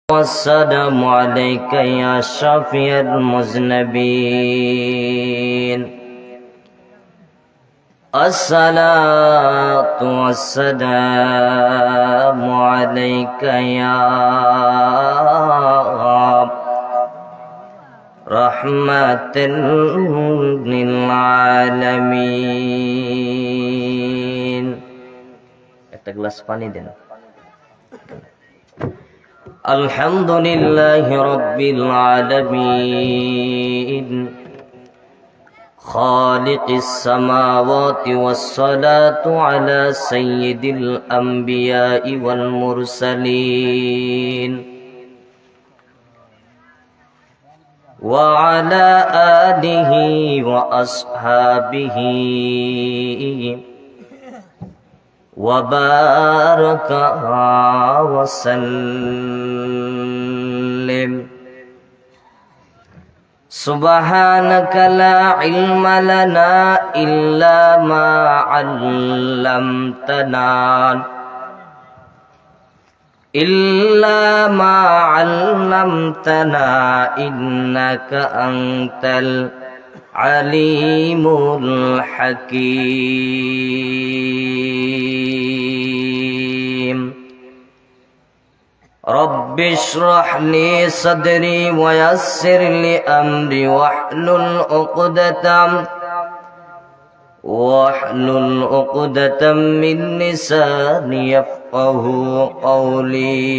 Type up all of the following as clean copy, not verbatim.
والسلام عليك يا شفيع المذنبين. الصلاة والسلام عليك يا رحمة للعالمين. একটা গ্লাস পানি দেন। الحمد لله رب العالمين خالق السماوات والصلاة على سيد الأنبياء والمرسلين وعلى آله وأصحابه وبارك وسلم. سبحانك لا علم لنا إلا ما علمتنا إنك أنت العليم الحكيم. رب اشرح لي صدري ويسر لي أمري واحلل عقدة من لساني يفقه قولي.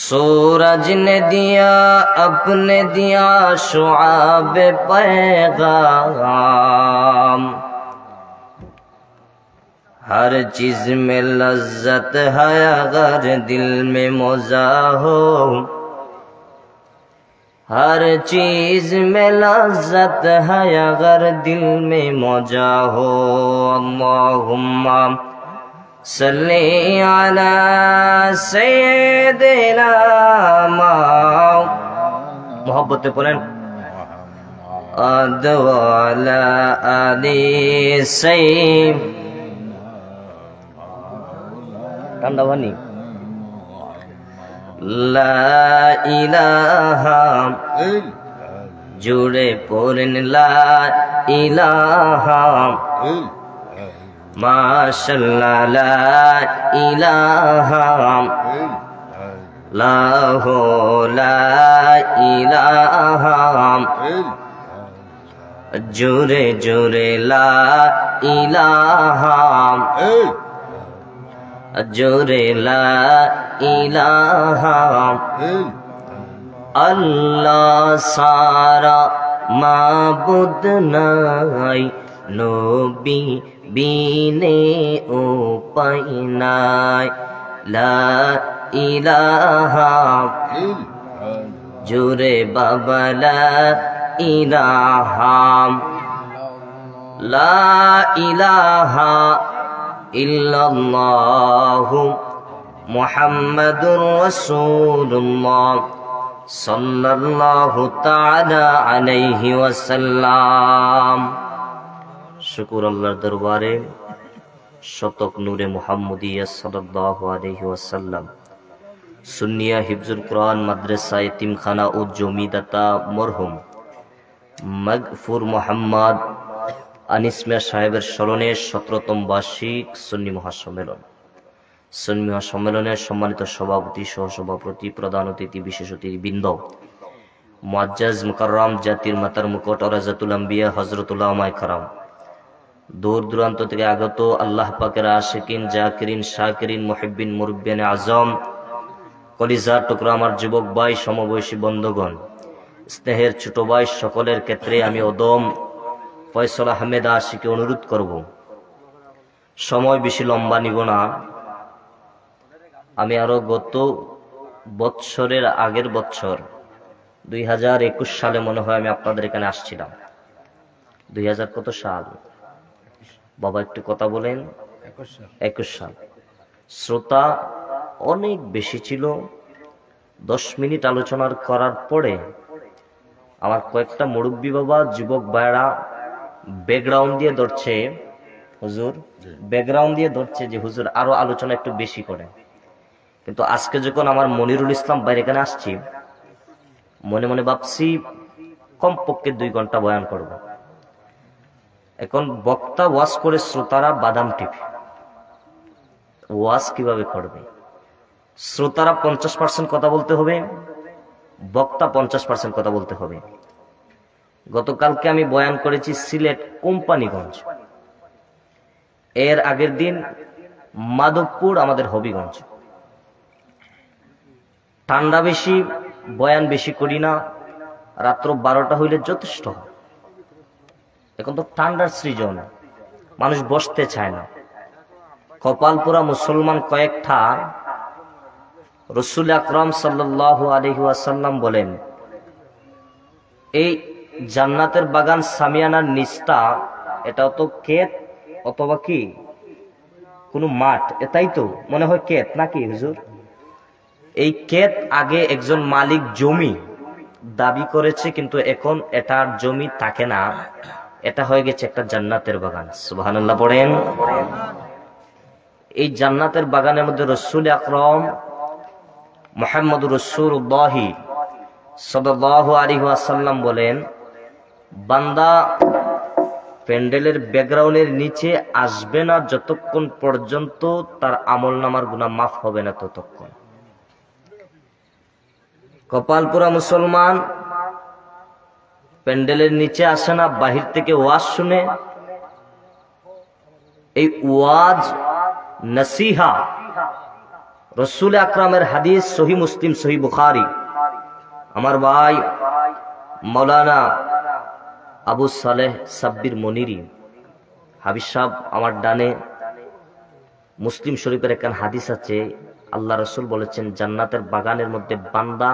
सूरज ने दिया अपने दिया शुआब पैगाम. हर चीज में लज्जत है अगर दिल में मौजा हो. हर चीज में लज्जत है अगर दिल में मौजा हो. अल्लाहुम्मा सल्ली अला सय्यिदिना मोहब्बत पढ़ें अदवाला आली सैयद ठंडा पानी. ला इलाहा जुड़े पढ़ें ला इलाहा माशाल्लाह ला इलाहा ला हो ला इलाहा जुरे जुरे ला इलाहा जुरे ला इलाहा. अल्लाह सारा माबुद नाई नबी बीने उपाय नाय. ला इलाहा जुरे बाबा ला इलाहा ला इलाहा इल्लल्लाहु मुहम्मदुर रसूलुल्लाह सल्लल्लाहु ताला अलैहि वसल्लम. शुक्र अल्लाहर दरबारे शतक नूरे मुहम्मदिया सल्लल्लाहु अलैहि वसल्लम. सुन्निया हिफ्जुल कुरान माद्रासा यतीमखाना ও জমিদাতা মরহুম মগফুর মোহাম্মদ আনিস মিয়া সাহেবের স্মরণে 17তম বার্ষিক সুন্নি মহাসম্মেলন. সুন্নি মহাসম্মেলনের সম্মানিত সভাপতি, সহসভাপতি, প্রধান অতিথি, বিশেষ অতিথিবৃন্দ, মুআজ্জাজ মুকাররম জাতির মাতার মুকুট রাজাতুল আম্বিয়া হযরতুল উলামায়ে কেরাম, দূর দূরান্ত থেকে আগত আল্লাহ পাকের আশিকিন, জাকিরিন, শাকিরিন, মুহিব্বিন, মুরব্বিয়ানে আজম, কলিজার টুকরা আমার যুবক ভাই, সমবয়সী বন্ধুগণ, স্নেহের ছোট ভাই সকলের ক্ষেত্রে আমি ওদম ফয়সাল আহমেদ আশিকে অনুরোধ করব, সময় বেশি লম্বা নিব না। আমি আরো গত বৎসরের আগের বছর 2021 সালে মনে হয় আমি আপনাদের এখানে আসছিলাম। 2000 কত সাল বাবা একটু কথা বলেন? 21 সাল। শ্রোতা অনেক বেশি ছিল। 10 মিনিট আলোচনা করার পরে আমার কয়েকটা মুরব্বী বাবা, যুবক ভাইরা ব্যাকগ্রাউন্ড দিয়ে ধরছে হুজুর ব্যাকগ্রাউন্ড দিয়ে ধরছে যে হুজুর আরো আলোচনা একটু বেশি করে, কিন্তু আজকে যখন আমার মনিরুল ইসলাম বাইরে এখানে আসছি, মনে মনে ভাবছি কমপক্ষে 2 ঘন্টা বয়ান করব। এখন বক্তা ওয়াজ করে শ্রোতারা বাদাম টিপে, ওয়াজ কিভাবে করবে? শ্রোতারা 50% কথা বলতে হবে, বক্তা 50% কথা বলতে হবে। গতকালকে আমি বয়ান করেছি সিলেট কোম্পানিগঞ্জ, এর আগের দিন মাধবপুর আমাদের হবিগঞ্জ। ঠান্ডা বেশি, বয়ান বেশি করি না, রাত্র 12টা হইলে যথেষ্ট হয়। এখন তো ঠান্ডার সৃজন, মানুষ বসতে চায় না। কপালপুরা মুসলমান কয়েকটা, রাসূল আকরাম সাল্লাল্লাহু আলাইহি ওয়াসাল্লাম বলেন, এই জান্নাতের বাগান সামিয়ানার নিচটা, এটা তো ক্ষেত অথবা কি কোনো মাঠ, এটাই তো মনে হয় ক্ষেত নাকি হুজুর? এই ক্ষেত আগে একজন মালিক জমি দাবি করেছে, কিন্তু এখন এটার জমি থাকে না, এটা হয়ে গেছে একটা জান্নাতের বাগান। সুবহানাল্লাহ পড়েন। এই জান্নাতের বাগানের মধ্যে রাসূল আকরাম মুহাম্মদুর রাসূলুল্লাহ সাল্লাল্লাহু আলাইহি ওয়াসাল্লাম বলেন, বান্দা প্যান্ডেলের ব্যাকগ্রাউন্ডের নিচে আসবে না যতক্ষণ পর্যন্ত তার আমলনামার গুনাহ মাফ হবে না ততক্ষণ। কপালপুরা মুসলমান প্যান্ডেলের নিচে আসে না, বাহির থেকে ওয়াজ শুনে। এই ওয়াজ নসিহা রাসূল আকরামের হাদিস, সহিহ মুসলিম, সহিহ বুখারী। আমার ভাই মাওলানা আবু সালেহ সাব্বির মনিরি হাবিব সাহেব আমার ডানে, মুসলিম শরীফের একখান হাদিস আছে, আল্লাহ রাসূল বলেছেন জান্নাতের বাগানের মধ্যে বান্দা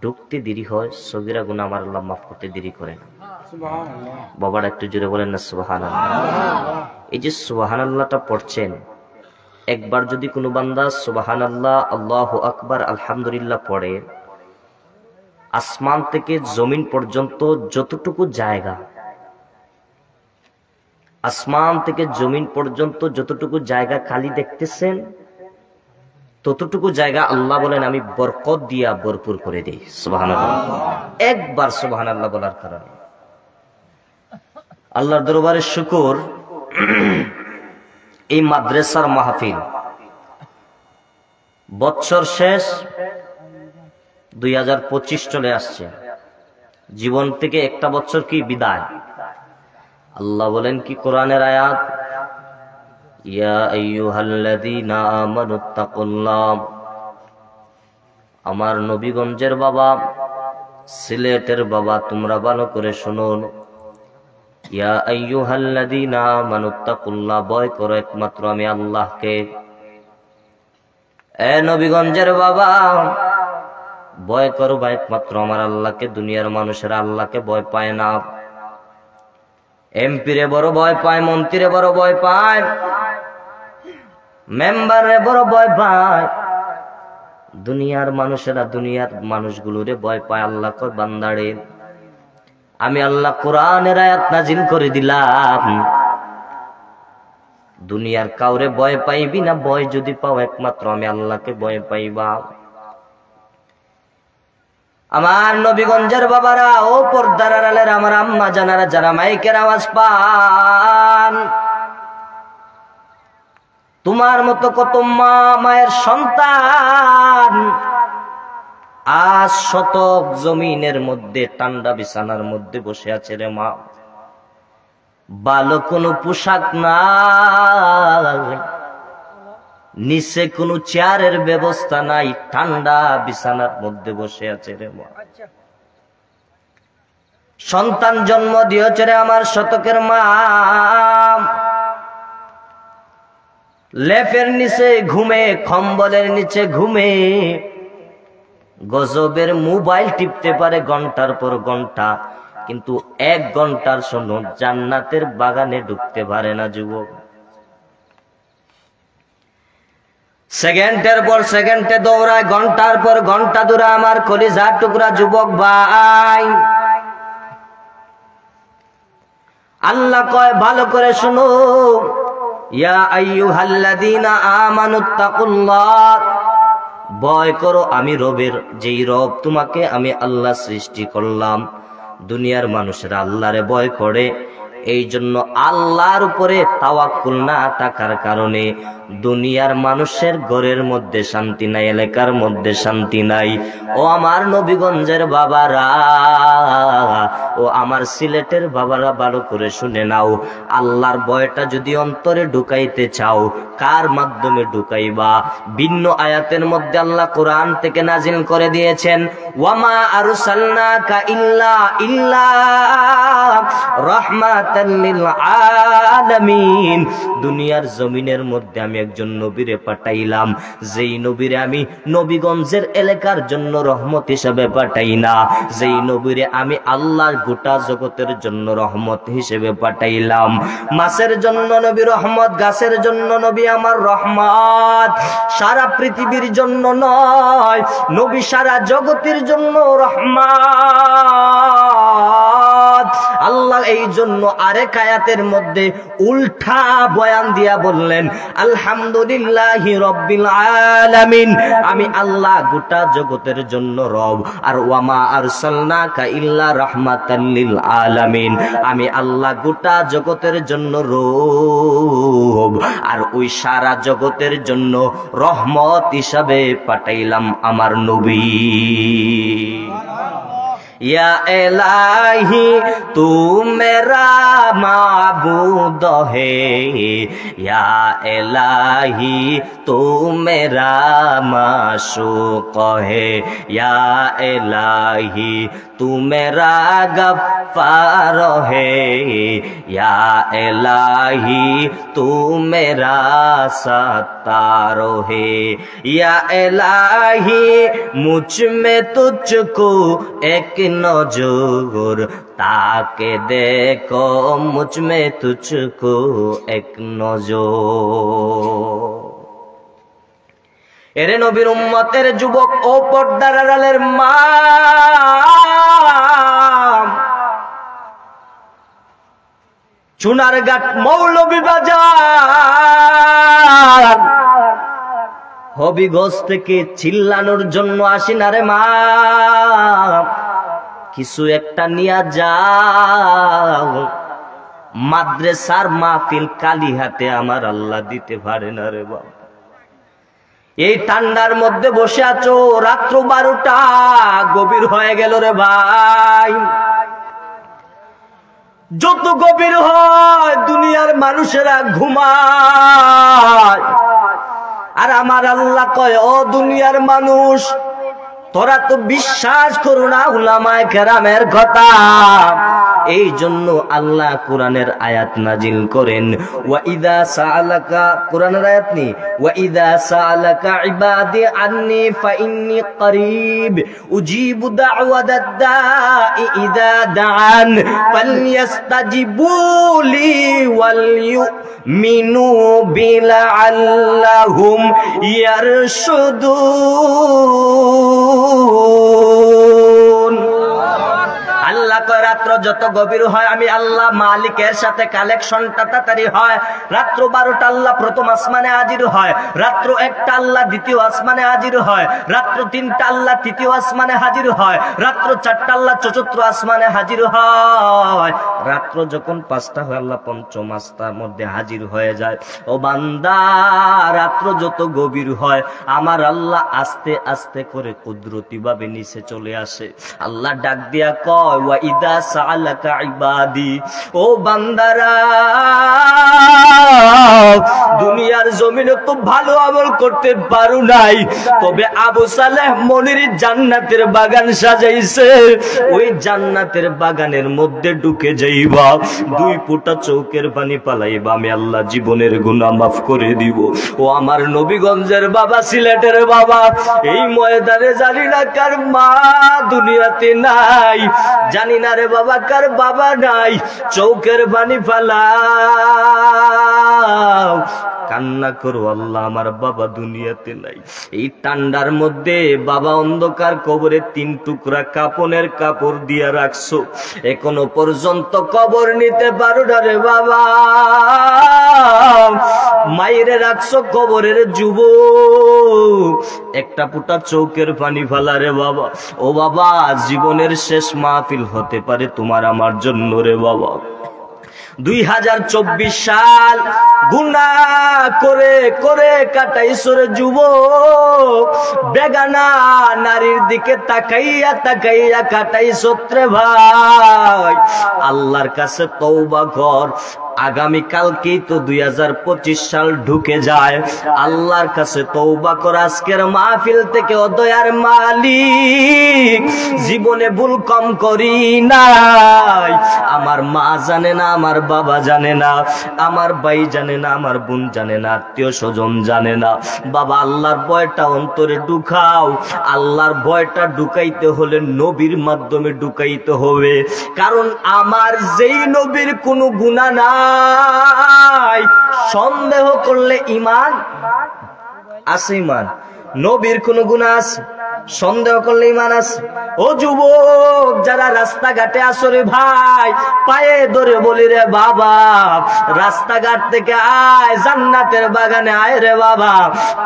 ঢুকতে দেরি হয়, সগীরা গুনাহ আমার আল্লাহ মাফ করতে দেরি করে না। বাবারা একটু জোরে বলেন না সুবহানাল্লাহ। এই যে সুবহানাল্লাহটা পড়ছেন, একবার যদি কোনো বান্দা সুবহানাল্লাহ, আল্লাহু আকবার, আলহামদুলিল্লাহ পড়ে, আসমান থেকে জমিন পর্যন্ত যতটুকু জায়গা, আসমান থেকে জমিন পর্যন্ত যতটুকু জায়গা খালি দেখতেছেন, ততটুকু জায়গা আল্লাহ বলেন আমি বরকত দিয়া ভরপুর করে দিই। সুবহানাল্লাহ। একবার সুবহানাল্লাহ বলার কারণে আল্লাহর দরবারে শুকর। এই মাদ্রাসার মাহফিল বছর শেষ 2025 চলে আসছে, জীবন থেকে একটা বছর কি বিদায়। আল্লাহ বলেন কি কোরআনের আয়াত, ইয়া আইয়ুহাল্লাযীনা আমানুত্তাকুল্লাহ। আমার নবীগঞ্জের বাবা, সিলেটের বাবা, তোমরা ভালো করে শুনুন। ইয়া আইয়ুহাল্লাযীনা আমানুত্তাকুল্লাহ, ভয় করো একমাত্র আমি আল্লাহকে। এ নবীগঞ্জের বাবা, ভয় করো বা একমাত্র আমার আল্লাহকে। দুনিয়ার মানুষেরা আল্লাহকে ভয় পায় না। এমপিরে বড় ভয় পায়, মন্ত্রীরে বড় ভয় পায়, মেম্বারে বড় ভয় পায়। দুনিয়ার মানুষেরা দুনিয়ার মানুষগুলোরে ভয় পায়। আল্লাহ কয় বান্দারে আমি আল্লাহ কোরআনের আয়াত নাজিল করে দিলাম, দুনিয়ার কাউরে ভয় পাইবি না, ভয় যদি পাও একমাত্র আমি আল্লাহকে ভয় পাইবা। আমার নবীগঞ্জের বাবারা, ও পর্দার আড়ালের আমার আম্মা জানারা, যারা মাইকের আওয়াজ পান, তোমার মতো কত মা, মায়ের সন্তান আজ শতক জমিনের মধ্যে ঠান্ডা বিছানার মধ্যে বসে আছে রে মা। ভালো কোনো পোশাক নাই, নিচে কোনো চেয়ারের ব্যবস্থা নাই, ঠান্ডা বিছানার মধ্যে বসে আছে রে মা। সন্তান জন্ম দিয়েছে রে আমার শতকের মা, লেপের নিচে ঘুমে, কম্বলের নিচে ঘুমে, গজবের মোবাইল টিপতে পারে ঘন্টার পর ঘন্টা, কিন্তু 1 ঘন্টার জন্য জান্নাতের বাগানে ঢুকতে পারে না যুবক। সেকেন্ডের পর সেকেন্ডে দৌড়ায়, ঘন্টার পর ঘন্টা দূরে আমার কলিজার টুকরা যুবক ভাই। আল্লাহ কয় ভালো করে শুনো, ইয়া আইয়ুহাল্লাযীনা আমানুত্তাকুল্লাহ, ভয় করো আমি রবের, যেই রব তোমাকে আমি আল্লাহ সৃষ্টি করলাম। দুনিয়ার মানুষেরা আল্লাহরে ভয় করে, এই জন্য আল্লাহর উপরে তাওয়াক্কুল না থাকার কারণে দুনিয়ার মানুষের ঘরের মধ্যে শান্তি নাই, এলাকার মধ্যে শান্তি নাই। ও আমার নবীগঞ্জের বাবারা, ও আমার সিলেটের বাবারা, ভালো করে শুনে নাও, আল্লাহর ভয়টা যদি অন্তরে ঢুকাইতে চাও, কার মাধ্যমে ঢুকাইবা? ভিন্ন আয়াতের মধ্যে আল্লাহ কোরআন থেকে নাজিল করে দিয়েছেন, ওয়ামা আরসালনাকা ইল্লা রাহমাতাল লিল আলামিন। দুনিয়ার জমিনের মধ্যে আমি একজন নবীরে পাঠাইলাম, যেই নবীরে আমি নবীগঞ্জের এলাকার জন্য রহমত হিসেবে পাঠাই না, যেই নবীরে আমি আল্লাহর গোটা জগতের জন্য রহমত হিসেবে পাঠাইলাম। মাছের জন্য নবী রহমত, গাছের জন্য নবী আমার রহমত, সারা পৃথিবীর জন্য নয়, নবী সারা জগতের জন্য রহমত। আল্লাহ এই জন্য আরেক আয়াতের মধ্যে উল্টা বয়ান দিয়া বললেন, আলহামদুলিল্লাহি রাব্বিল আলামিন, আমি আল্লাহ গোটা জগতের জন্য রব। আর ওয়ামা আরসালনাকা ইল্লা রাহমাতাল লিল আলামিন, আমি আল্লাহ গোটা জগতের জন্য রব, আর ওই সারা জগতের জন্য রহমত হিসাবে পাঠাইলাম আমার নবী। या इलाही तू मेरा माबूद है, या इलाही तू मेरा माशूक है, या इलाही तू मेरा गफ्फार है, या इलाही तू मेरा सत्तार है, या इलाही मुझ में तुझको एक नजर ताके देखो, मुझ में तुझको एक नजर। এরে নবীর উম্মতের যুবক ও পর্দার আড়ালের মা, চুনারঘাট মৌলভী বাজার হবিগঞ্জ থেকে চিল্লানোর জন্য আসি না রে মা, কিছু একটা নিয়া যাও। মাদ্রাসার মাহফিল কালি হাতে আমার আল্লাহ দিতে পারে না রে বাবা। এই ঠান্ডার মধ্যে বসে আছো, রাত্র 12টা গভীর হয়ে গেল রে ভাই। যত গভীর হয় দুনিয়ার মানুষেরা ঘুমায়, আর আমার আল্লাহ কয়, ও দুনিয়ার মানুষ, তোরা তো বিশ্বাস করো না উলামায়ে কেরামের কথা। এই জন্য আল্লাহ কোরআনের আয়াত নাজিল করেন, ওয়া ইযা সাআলাকা, কোরআনের আয়াত নি, ওয়া ইযা সাআলাকা ইবাদি আন্নী ফাইন্নী করিব উজিবু দাওয়াতাদ দাঈ ইযা দাআন ফালইস্তাজিবু লি ওয়াল ইউমিনু বিলাআল্লাহুম ইয়ারশুদুন। আল্লাহ কয়, রাত্র যত গভীর হয় আমি আল্লাহ মালিকের সাথে কালেকশনটা তাড়াতাড়ি হয়। রাত্র 12টা আল্লাহ প্রথম আসমানে হাজির হয়, রাত্র 1টা আল্লাহ দ্বিতীয় আসমানে হাজির হয়, রাত্র 3টা আল্লাহ তৃতীয় আসমানে হাজির হয়, রাত্র 4টা আল্লাহ চতুর্থ আসমানে হাজির হয়, রাত্র যখন 5টা হয় আল্লাহ পঞ্চম আসমানের মধ্যে হাজির হয়ে যায়। ও বান্দা, রাত্র যত গভীর হয় আমার আল্লাহ আস্তে আস্তে করে কুদরতি ভাবে নিচে চলে আসে। আল্লাহ ডাক দিয়া কয়, ওয়া ইদা সাআলাকা ইবাদি, ও বান্দারা, দুনিয়ার জমিনে তো ভালো আমল করতে পারো নাই, তবে আবু সালেহ মনির জান্নাতের বাগান সাজাইছে, ওই জান্নাতের বাগানের মধ্যে ঢুকে যাইবা, 2 ফোঁটা চোখের পানি পালাইবা, আমি আল্লাহ জীবনের গুনাহ মাফ করে দিব। ও আমার নবীগঞ্জের বাবা, সিলেটের বাবা, এই ময়দানে জানি না কার মা দুনিয়াতে নাই, জানি না রে বাবা কার বাবা নাই, চৌকের পানি ফালাও, কান্না করো, আল্লাহ আমার বাবা দুনিয়াতে নাই। এই ঠান্ডার মধ্যে বাবা অন্ধকার কবরে 3 টুকরা কাপনের কাপড় দিয়া রাখছো, এখনো পর্যন্ত কবর নিতে পারো না রে বাবা। মাইরে রাখছো কবরের যুবক, একটা ফুটা চোখের পানি ফেলা রে বাবা। ও বাবা, জীবনের শেষ মাহফিল হতে পারে তোমার আমার জন্য রে বাবা। 2024 সাল গুনাহ করে করে কাটাইছো রে যুবক, বেগানা নারীর দিকে তাকাইয়া তাকাইয়া কাটাইছো রে ভাই। আল্লাহর কাছে তওবা কর, আগামী কালকেই তো 2025 সাল ঢুকে যায়। আল্লাহর কাছে তওবা কর, আজকের মাহফিল থেকে ও দয়ার মালিক জীবনে ভুল কম করি নাই। আমার মা জানে না, আমার বাবা জানে না, আমার ভাই জানে না, আমার বোন জানে না, আত্মীয় স্বজন জানে না। বাবা আল্লাহর ভয়টা অন্তরে ঢুকাও। আল্লাহর ভয়টা ঢুকাইতে হলে নবীর মাধ্যমে ঢুকাইতে হবে, কারণ আমার যেই নবীর কোনো গুনাহ নাই, সন্দেহ করলে ঈমান আছে। ঈমান নবীর কোনো গুনাহ আছে, সন্দেহ করলে ঈমান আছে। ও যুবক যারা রাস্তাঘাটে আসো রে ভাই, পায়ে ধরে বলি রে বাবা, রাস্তাঘাট থেকে আয় জান্নাতের বাগানে আয় রে বাবা।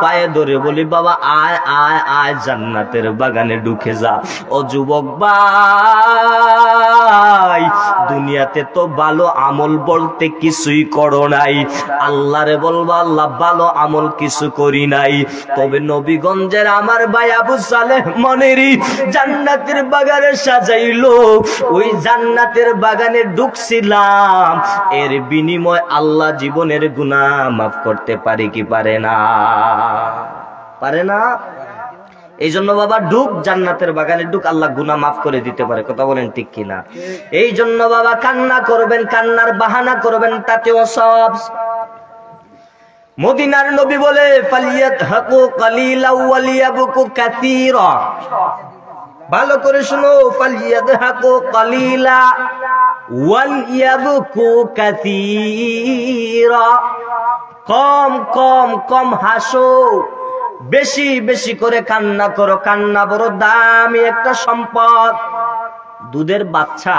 পায়ে ধরে বলি বাবা, আয় আয় আয় জান্নাতের বাগানে ঢুকে যা। ও যুবক ভাই, দুনিয়াতে তো ভালো আমল বলতে কিছুই করো নাই। আল্লাহরে বলবা আল্লাহ ভালো আমল কিছু করি নাই। তবে নবীগঞ্জের আমার ভাই আবু সালেহ মনেরি জান্নাতের বাগানে সাজাইলো, ওই জান্নাতের বাগানে ঢুকছিলাম, এর বিনিময় আল্লাহ জীবনের গুনাহ মাফ করতে পারে কি পারে না? পারে না। এই জন্য বাবা ঢুক জান্নাতের বাগানে ঢুক, আল্লাহ গুনাহ মাফ করে দিতে পারে। কথা বলেন ঠিক কিনা? এই জন্য বাবা কান্না করবেন, কান্নার বাহানা করবেন, তাতেও সওয়াব। মদিনার নবী বলে ফালিয়াদহাকু কালিলা ওয়ালিয়াবকু কাসীরা। ভালো করে শুনো, ফালিয়াদহাকু কালিলা ওয়ালিয়াবকু কাসীরা। কম কম কম হাসো, বেশি বেশি করে কান্না করো। কান্না বড় দামি একটা সম্পদ। দুধের বাচ্চা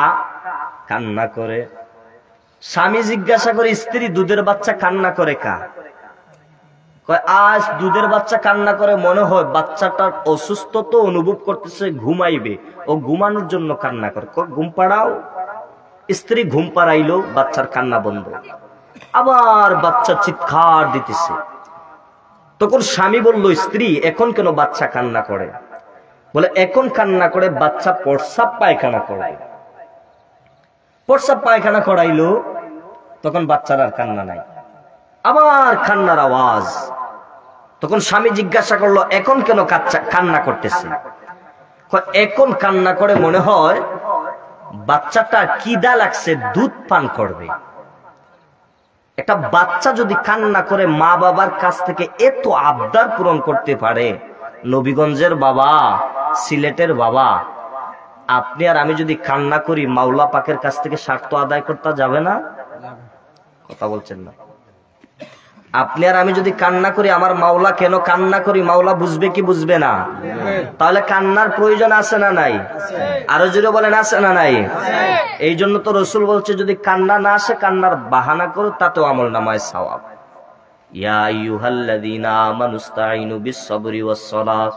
কান্না করে, স্বামী জিজ্ঞাসা করে স্ত্রী দুধের বাচ্চা কান্না করে কা? আজ দুধের বাচ্চা কান্না করে, মনে হয় বাচ্চাটার অসুস্থতা অনুভব করতেছে, ঘুমাইবে, ও ঘুমানোর জন্য কান্না করে। ঘুম পাড়াও। স্ত্রী ঘুম পাড়াইলো, বাচ্চার কান্না বন্ধ। আবার বাচ্চা চিৎকার দিতেছে। তখন স্বামী বলল, স্ত্রী এখন কেন বাচ্চা কান্না করে? বলে এখন কান্না করে বাচ্চা প্রস্রাব পায়খানা করে। প্রস্রাব পায়খানা করাইলো, তখন বাচ্চার আর কান্না নাই, আবার কান্নার আওয়াজ। তখন স্বামী জিজ্ঞাসা করলো, এখন কেন কান্না করতেছে? এখন কান্না করে মনে হয় বাচ্চাটা খিদা লাগছে, দুধ পান করবে। একটা বাচ্চা যদি কান্না করে মা বাবার কাছ থেকে এত আবদার পূরণ করতে পারে, নবীগঞ্জের বাবা, সিলেটের বাবা, আপনি আর আমি যদি কান্না করি, মাওলা পাকের কাছ থেকে স্বার্থ আদায় করতে যাবে না? কথা বলছেন না? আপনি আর আমি যদি কান্না করি, আমার মাওলা কেন কান্না করি, মাওলা বুঝবে কি বুঝবে না? তাহলে কান্নার প্রয়োজন আছে না নাই? আরো জোরে বলেন আছে না নাই? এই জন্য তো রসুল বলছে, যদি কান্না না আসে কান্নার বাহানা করো, তাতেও আমল নামায় সওয়াব। ইয়া আইয়ুহাল্লাযীনা আমানুস্তাঈনু বিস-সাবরি ওয়াস-সালাত,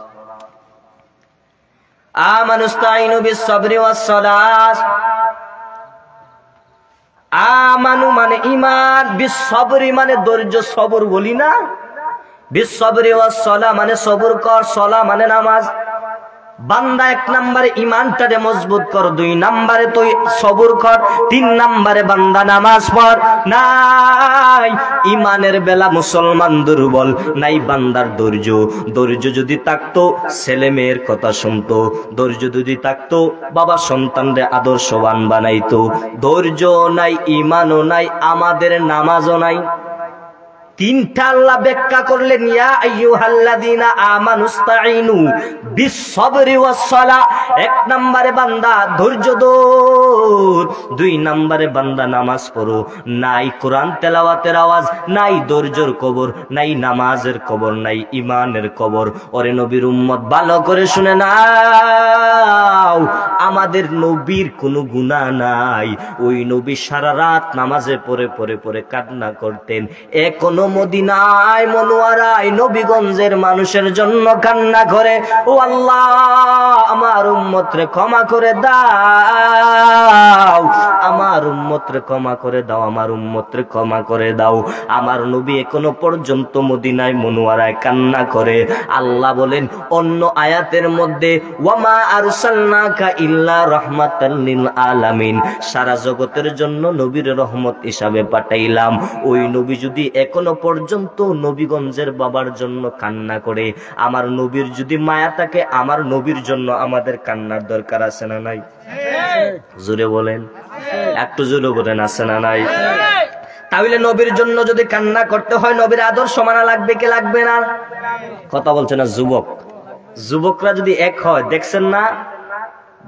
আমানুস্তাঈনু বিস-সাবরি ওয়াস-সালাত। আমানু মানে ঈমান, বিস-সাবরি মানে ধৈর্য, সবর বলি না। বিস-সাবরি ওয়াস-সালাত মানে সবর কর, সালাত মানে নামাজ। বান্দা 1 নম্বরে ঈমানটারে মজবুত কর, 2 নম্বরে তুই সবর কর, 3 নম্বরে বান্দা নামাজ পড়। নাই ঈমানের বেলা মুসলমান দুর্বল, নাই বান্দার ধৈর্য। ধৈর্য যদি থাকতো ছেলে মেয়ের কথা শুনতো, ধৈর্য যদি থাকতো বাবা সন্তানরে আদর্শবান বানাইতো। ধৈর্য নাই, ঈমানও নাই, আমাদের নামাজও নাই। তিনটা আল্লাহ ব্যাখ্যা করলেন, ইয়া আইয়ুহাল্লাযীনা আমানুস্তাঈনু বিস-সাবরি ওয়াস-সালাহ। এক নম্বরে বান্দা ধৈর্য ধর, দুই নম্বরে বান্দা নামাজ পড়ো। নাই কোরআন তেলাওয়াতের আওয়াজ, নাই ধৈর্যের কবর, নাই নামাজের কবর, নাই ইমানের কবর। ওরে নবীর উম্মত ভালো করে শুনে নাও, আমাদের নবীর কোনো গুনাহ নাই। ওই নবী সারা রাত নামাজে পড়ে পড়ে পড়ে কান্না করতেন। এখনো মদিনায় মনোয়ারায় নবীগঞ্জের মানুষের জন্য কান্না করে, ও আল্লাহ আমার উম্মতরে ক্ষমা করে দাও, আমার উম্মতরে ক্ষমা করে দাও, আমার উম্মতরে ক্ষমা করে দাও। আমার নবী এখনো পর্যন্ত মদিনায় মনোয়ারায় কান্না করে। আল্লাহ বলেন অন্য আয়াতের মধ্যে, ওয়ামা আরসালনাকা ইল্লা রাহমাতাল লিল আলামিন, সারা জগতের জন্য নবীর রহমত হিসাবে পাঠাইলাম। ওই নবী যদি এখনো পর্যন্ত নবীগঞ্জের বাবার জন্য কান্না করে, আমার নবীর যদি মায়া থাকে, আমার নবীর জন্য আমাদের কান্নার দরকার আছে না নাই? জোরে বলেন, একটু জোরে বলেন, আছে না নাই? তাহলে নবীর জন্য যদি কান্না করতে হয়, নবীর আদর্শ মানা লাগবে কি লাগবে না? কথা বলছে না যুবক। যুবকরা যদি এক হয়, দেখছেন না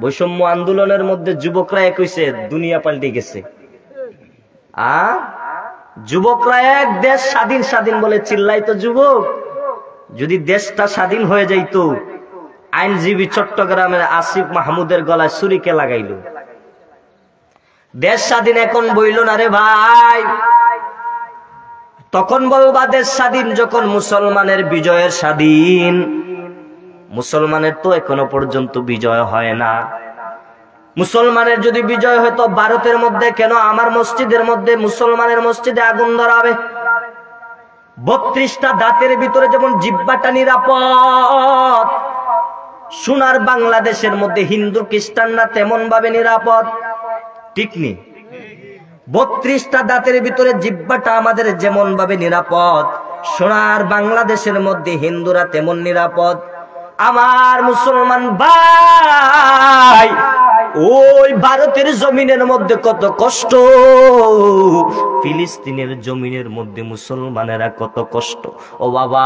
বৈষম্য আন্দোলনের মধ্যে যুবকরা এক হইছে, দুনিয়া পাল্টে গেছে। যুবকরা এক, দেশ স্বাধীন স্বাধীন বলে চিল্লাই তো যুবক। যদি দেশটা স্বাধীন হয়ে যাইত, আইনজীবী চট্টগ্রামের আসিফ মাহমুদের গলায় ছুরিকে লাগাইল। দেশ স্বাধীন এখন বইল না রে ভাই, তখন বলবা দেশ স্বাধীন যখন মুসলমানের বিজয়ের স্বাধীন। মুসলমানের তো এখনো পর্যন্ত বিজয় হয় না। মুসলমানের যদি বিজয় হতো ভারতের মধ্যে, কেন আমার মসজিদের মধ্যে, মুসলমানের মসজিদে আগুন ধরাবে? 32টা দাঁতের ভিতরে যেমন জিহ্বাটা নিরাপদ, সোনার বাংলাদেশের মধ্যে হিন্দু খ্রিস্টানরা তেমন ভাবে নিরাপদ, ঠিক নি? 32টা দাঁতের ভিতরে জিহ্বাটা আমাদের যেমন ভাবে নিরাপদ, সোনার বাংলাদেশের মধ্যে হিন্দুরা তেমন নিরাপদ। আমার মুসলমান ভাই, ওই ভারতের জমিনের মধ্যে কত কষ্ট, ফিলিস্তিনের জমিনের মধ্যে মুসলমানেরা কত কষ্ট। ও বাবা,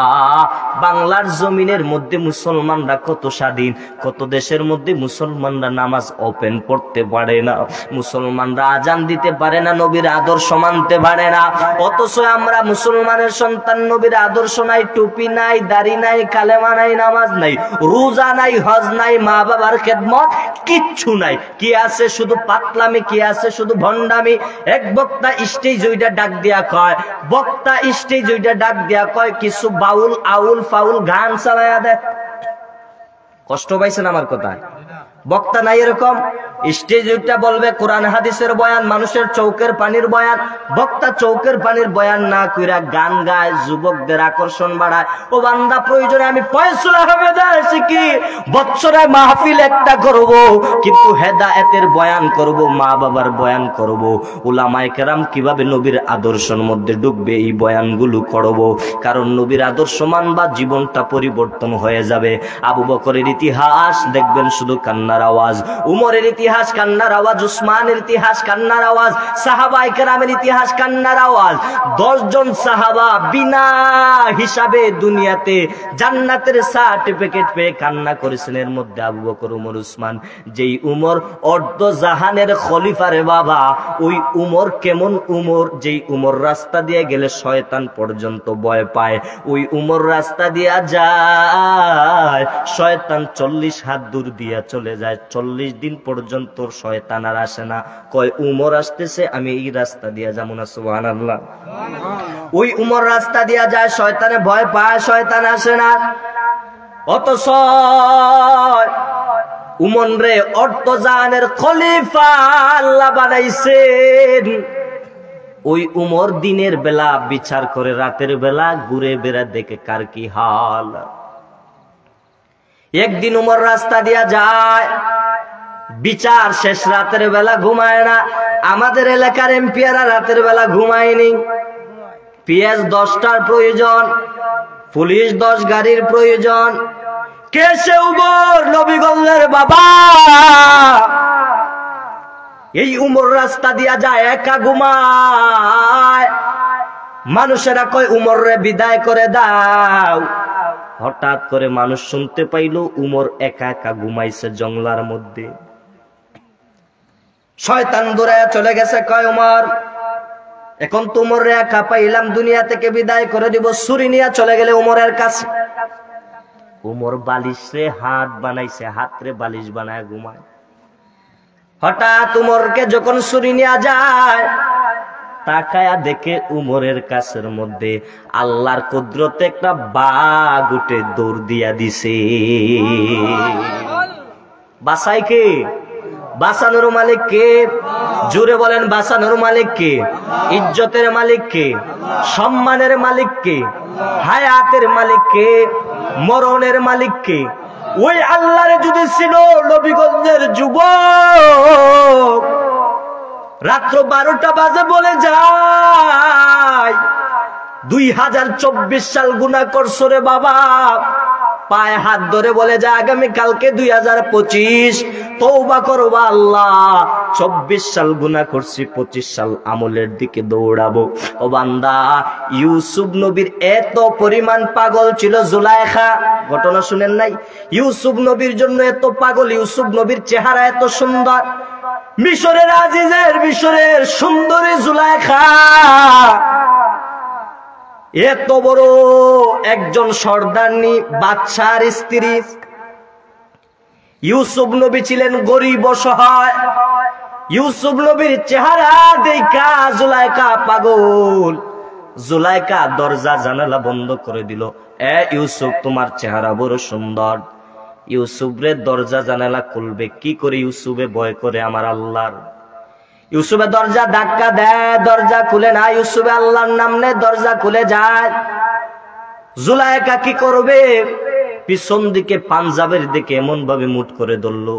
বাংলার জমিনের মধ্যে মুসলমানরা কত স্বাধীন, কত দেশের মধ্যে মুসলমানরা নামাজ ওপেন পড়তে পারে না, মুসলমানরা আজান দিতে পারে না, নবীর আদর্শ মানতে পারে না। অথচ আমরা মুসলমানের সন্তান, নবীর আদর্শ নাই, টুপি নাই, দাড়ি নাই, কালেমা নাই, নামাজ নাই, রোজা নাই, হজ নাই, মা বাবার খেদমত কিচ্ছু নাই। কি আছে? শুধু পাতলামি, কি আছে? শুধু ভণ্ডামি। এক বক্তা স্টেজ ওইটা ডাক দিয়া কয়, বক্তা স্টেজ ওইটা ডাক দিয়া কয়, কিছু বাউল আউল ফাউল গান চালায়া দেয়। কষ্ট পাইছেন আমার কথায়? বক্তা নাই এরকম, স্টেজ ওইটা বলবে কোরআন হাদিসের বয়ান, মানুষের চৌকের পানির বয়ান। বক্তা চৌকের পানির বয়ান না কইরা গান গায়, যুবকদের আকর্ষণ বাড়ায়। ও বান্দা, প্রয়োজনে আমি ফয়সালা আহমেদ শিখি, বছরে মাহফিল একটা করব, কিন্তু হেদায়েতের বয়ান করব, মা বাবার বয়ান করব, উলামায়ে কেরাম কিভাবে নবীর আদর্শের মধ্যে ঢুকবে এই বয়ানগুলো করব। কারণ নবীর আদর্শ মানবা, জীবনটা পরিবর্তন হয়ে যাবে। আবু বকরের ইতিহাস দেখবেন শুধু কান্নার আওয়াজ, উমরের ইতিহাস কান্নার আওয়াজ, উসমানের ইতিহাস কান্নার আওয়াজ, সাহাবায়ে কেরামের ইতিহাস কান্নার আওয়াজ। 10 জন সাহাবা বিনা হিসাবে দুনিয়াতে জান্নাতের সার্টিফিকেট পেয়ে কান্না করেছেন। এর মধ্যে আবু বকর, উমর, উসমান। যেই উমর অর্ধ জাহানের খলিফা রে বাবা, ওই উমর কেমন উমর? যেই উমর রাস্তা দিয়ে গেলে শয়তান পর্যন্ত ভয় পায়। ওই উমর রাস্তা দিয়া যায়, শয়তান 40 হাত দূর দিয়া চলে যায়। 40 দিন পর্যন্ত শয়তান আর আসে না। কয় উমর আসতেছে, আমি এই রাস্তা দিয়া যাবো না। সুবহানাল্লাহ। ওই উমর রাস্তা দিয়া যায়, শয়তানে ভয় পায়, শয়তান আসে না। অথচ উমর রে অর্ধজাহানের খলিফা আল্লাহ বানাইছেন। ওই উমর দিনের বেলা বিচার করে, রাতের বেলা ঘুরে বেড়া দেখে কার কি হাল। একদিন উমর রাস্তা দিয়া যায়, বিচার শেষ, রাতের বেলা ঘুমায় না। আমাদের এলাকার এমপিরা রাতের বেলা ঘুমায়নি। পিএস 10টার প্রয়োজন, পুলিশ 10 গাড়ির প্রয়োজন। কে সে উমর? নবীগঞ্জের বাবা। এই উমর রাস্তা দিয়া যায়, একা ঘুমায়। মানুষেরা কয় উমর রে বিদায় করে দাও। হঠাৎ করে মানুষ শুনতে পাইল উমর একা একা ঘুমাইছে জঙ্গলার মধ্যে। শয়তান দৌড়ায় চলে গেছে, কয় উমর এখন তো উমর রে একা পাইলাম, দুনিয়া থেকে বিদায় করে দিব। ছুরি নিয়ে চলে গেলে উমরের কাছে। উমর বালিশ রে হাত বানাইছে, হাত রে বালিশ বানায় ঘুমায়। হঠাৎ উমরকে যখন ছুরি নিয়ে যায়, তাকায়া দেখে উমরের কাছের মধ্যে আল্লাহর কুদরতে একটা বাঘ উঠে দৌড় দিয়া দিছে। বাসাই কে? বাঁচানোর মালিক কে? জোরে বলেন, বাঁচানোর মালিক কে? ইজ্জতের মালিক কে? সম্মানের মালিক কে? হায়াতের মালিক কে? মরণের মালিক কে? ওই আল্লাহরে যদি ছিল নবীগঞ্জের যুবক রাত্র 12টা বাজে বলে যায় 2024 সাল গুনাহ করছো রে বাবা, পায়ে হাত ধরে বলে যায় আগামী কালকে 2025 তওবা করবা আল্লাহ, 24 সাল গুনাহ করছি, 25 সাল আমলের দিকে দৌড়াবো। ও বান্দা, ইউসুফ নবীর এত পরিমাণ পাগল ছিল জুলাইখা, ঘটনা শুনেন নাই? ইউসুফ নবীর জন্য এত পাগল, ইউসুফ নবীর চেহারা এত সুন্দর, মিশরের আজিজের, মিশরের সুন্দরী জুলাইখা এত বড় একজন সর্দারনি বাদশার স্ত্রী। ইউসুফ নবী ছিলেন গরিব অসহায়। ইউসুফ নবীর চেহারা দেখা জুলাইখা পাগল। জুলাইখা দরজা জানালা বন্ধ করে দিল। এ ইউসুফ, তোমার চেহারা বড় সুন্দর। ইউসুফ রে দরজা জানালা খুলবে কি করে? ইউসুফে ভয় করে আমার আল্লাহর। ইউসুফে দরজা ধাক্কা দেয়, দরজা খুলে না। ইউসুফে আল্লাহর নাম নেয়, দরজা খুলে যায়। জুলাইখা কি করবে? পিছন দিকে পাঞ্জাবের দিকে এমন ভাবে মুট করে ধরলো,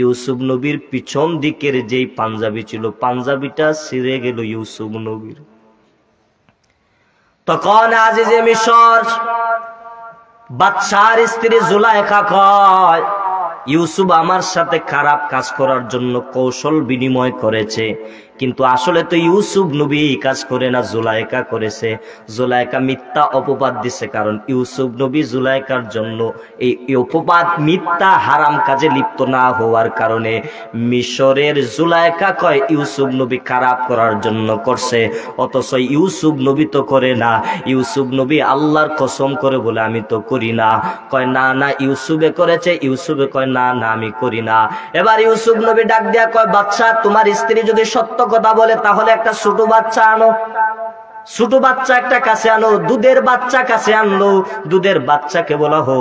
ইউসুফ নবীর পিছন দিকের যেই পাঞ্জাবি ছিল, পাঞ্জাবিটা ছিঁড়ে গেল ইউসুফ নবীর। তখন আজিজে মিশর বাদশার স্ত্রী জুলাইখা কয়, ইউসুফ আমার সাথে খারাপ কাজ করার জন্য কৌশল বিনিময় করেছে, কিন্তু আসলে তো ইউসুফ নবী কাজ করে না, জুলাইখা করেছে। জুলাইখা মিথ্যা অপবাদ দিছে, কারণ ইউসুফ নবী জুলাইখার জন্য এই অপবাদ মিথ্যা হারাম কাজে লিপ্ত না হওয়ার কারণে মিশরের জুলাইখা কয় ইউসুফ নবী খারাপ করার জন্য করছে, অথচ ইউসুফ নবী তো করে না। ইউসুফ নবী আল্লাহর কসম করে বলে আমি তো করি না। কয় না না, ইউসুফে করেছে। ইউসুফে কয় না না, আমি করি না। এবার ইউসুফ নবী ডাক দিয়া কয়, বাদশা, তোমার স্ত্রী যদি সত্য কথা বলে তাহলে একটা ছোট বাচ্চা আনো, ছোট বাচ্চা একটা কাছে আনো। দুধের বাচ্চা কাছে আনলো। দুধের বাচ্চাকে বলা হো,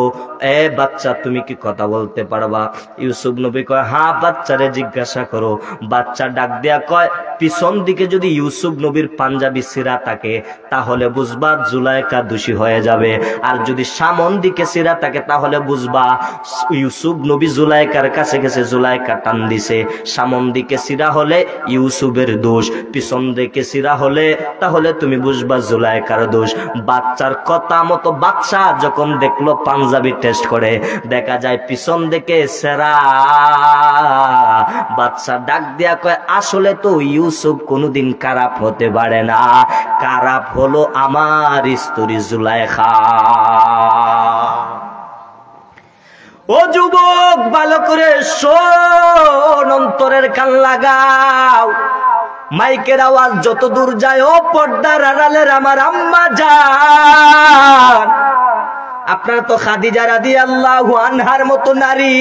এ বাচ্চা, তুমি কি কথা বলতে পারবা? ইউসুফ নবী কয়, হ্যাঁ, বাচ্চারে জিজ্ঞাসা করো। বাচ্চা ডাক দিয়া কয়, পিছন দিকে যদি ইউসুফ নবীর পাঞ্জাবি ছিঁড়া থাকে তাহলে বুঝবা জুলাইখা দোষী হয়ে যাবে, আর যদি সামন দিকে ছিঁড়া থাকে তাহলে বুঝবা ইউসুফ নবী জুলাইখার কাছে গেছে, জুলাইখা টান দিছে। সামন দিকে ছিঁড়া হলে ইউসুফের দোষ, পিছন দিকে ছিঁড়া হলে তাহলে তুমি বুঝবা জুলাইখার দোষ। বাচ্চার কথা মতো বাচ্চা যখন দেখলো পাঞ্জাবি টেস্ট করে, দেখা যায় পিছন দিকে ছেঁড়া। বাচ্চা ডাক দিয়া কয়, আসলে তো ইউসুফ কোনোদিন খারাপ হতে পারে না, খারাপ হলো আমার স্ত্রী জুলাইখা। ও যুবক, ভালো করে শোন, অন্তরের কান লাগাও। মাইকের আওয়াজ যত দূর যায়, ও পর্দার আড়ালের আমার আম্মা জান, আপনারা তো খাদিজা রাদিয়াল্লাহু আনহার মতো নারী,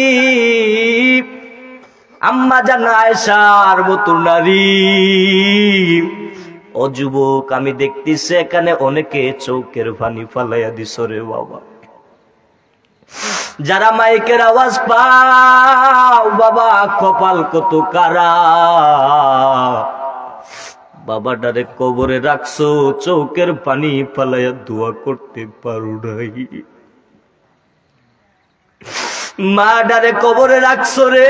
আম্মা জান আয়েশার মতো নারী। ও যুবক, আমি দেখতেছি এখানে অনেকে চোখের পানি ফালাইয়া দিছ রে বাবা। যারা মাইকের আওয়াজ পাও বাবা, কপাল কত কারা। বাবাটারে কবরে রাখছো, চোখের পানি ফালাইয়া দোয়া করতে পারো নাই। মা ডারে কবরে রাখছো রে,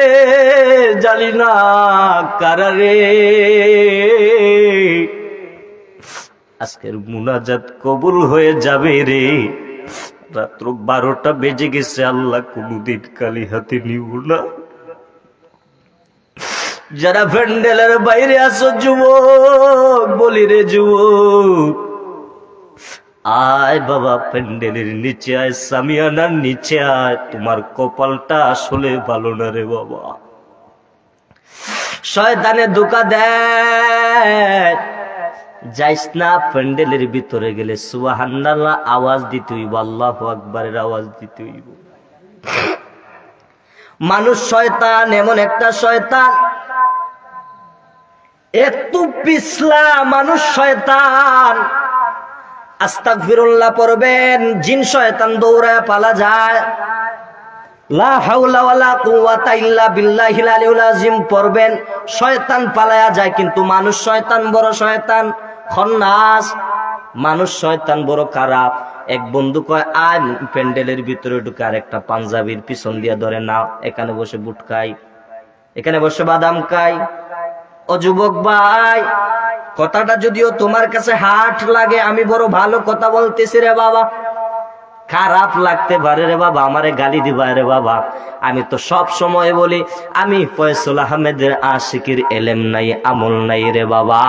জানি না কারা রে। আজকের মুনাজাত কবুল হয়ে যাবে রে। রাত্র 12টা বেজে গেছে, আল্লাহ কোনদিন খালি হাতে নিব না। যারা প্যান্ডেলের বাইরে আসো যুবক, বলি রে যুবক, আয় বাবা প্যান্ডেলের নিচে আয়, সামিয়ানার নিচে আয়, তোমার কপালটা আসলে ভালো না রে বাবা। শয়তানে ধোঁকা দেয়, যাইস না প্যান্ডেলের ভিতরে গেলে সুবহানাল্লাহ আওয়াজ দিতে হইব, আল্লাহু আকবারের আওয়াজ দিতে হইব। মানুষ শয়তান, এমন একটা শয়তান, একটু পিছলা মানুষ শয়তান। আস্তাগফিরুল্লাহ পড়বেন, জিন শয়তান দৌড়ায় পালা যায়। লা হাওলা ওয়ালা কুওয়াতা ইল্লা বিল্লাহিল আলিয়্যিল আযীম পড়বেন, শয়তান পালায়া যায়। কিন্তু মানুষ শয়তান বড় শয়তান, খন্নাস। মানুষ শয়তান বড় খারাপ। এক বন্ধু কয় আয় প্যান্ডেলের ভিতরে ঢুকে, আর একটা পাঞ্জাবির পিছন দিয়ে ধরে নাও, এখানে বসে বুট খাই, এখানে বসে বাদাম খাই। ও যুবক ভাই, কথাটা যদিও তোমার কাছে হার্ট লাগে, আমি বড় ভালো কথা বলতেছি রে বাবা, খারাপ লাগতে পারে রে বাবা, আমারে গালি দিবা রে বাবা। আমি তো সব সময় বলি, আমি ফয়সাল আহমেদের আশিকির এলেম নাই, আমল নাই রে বাবা।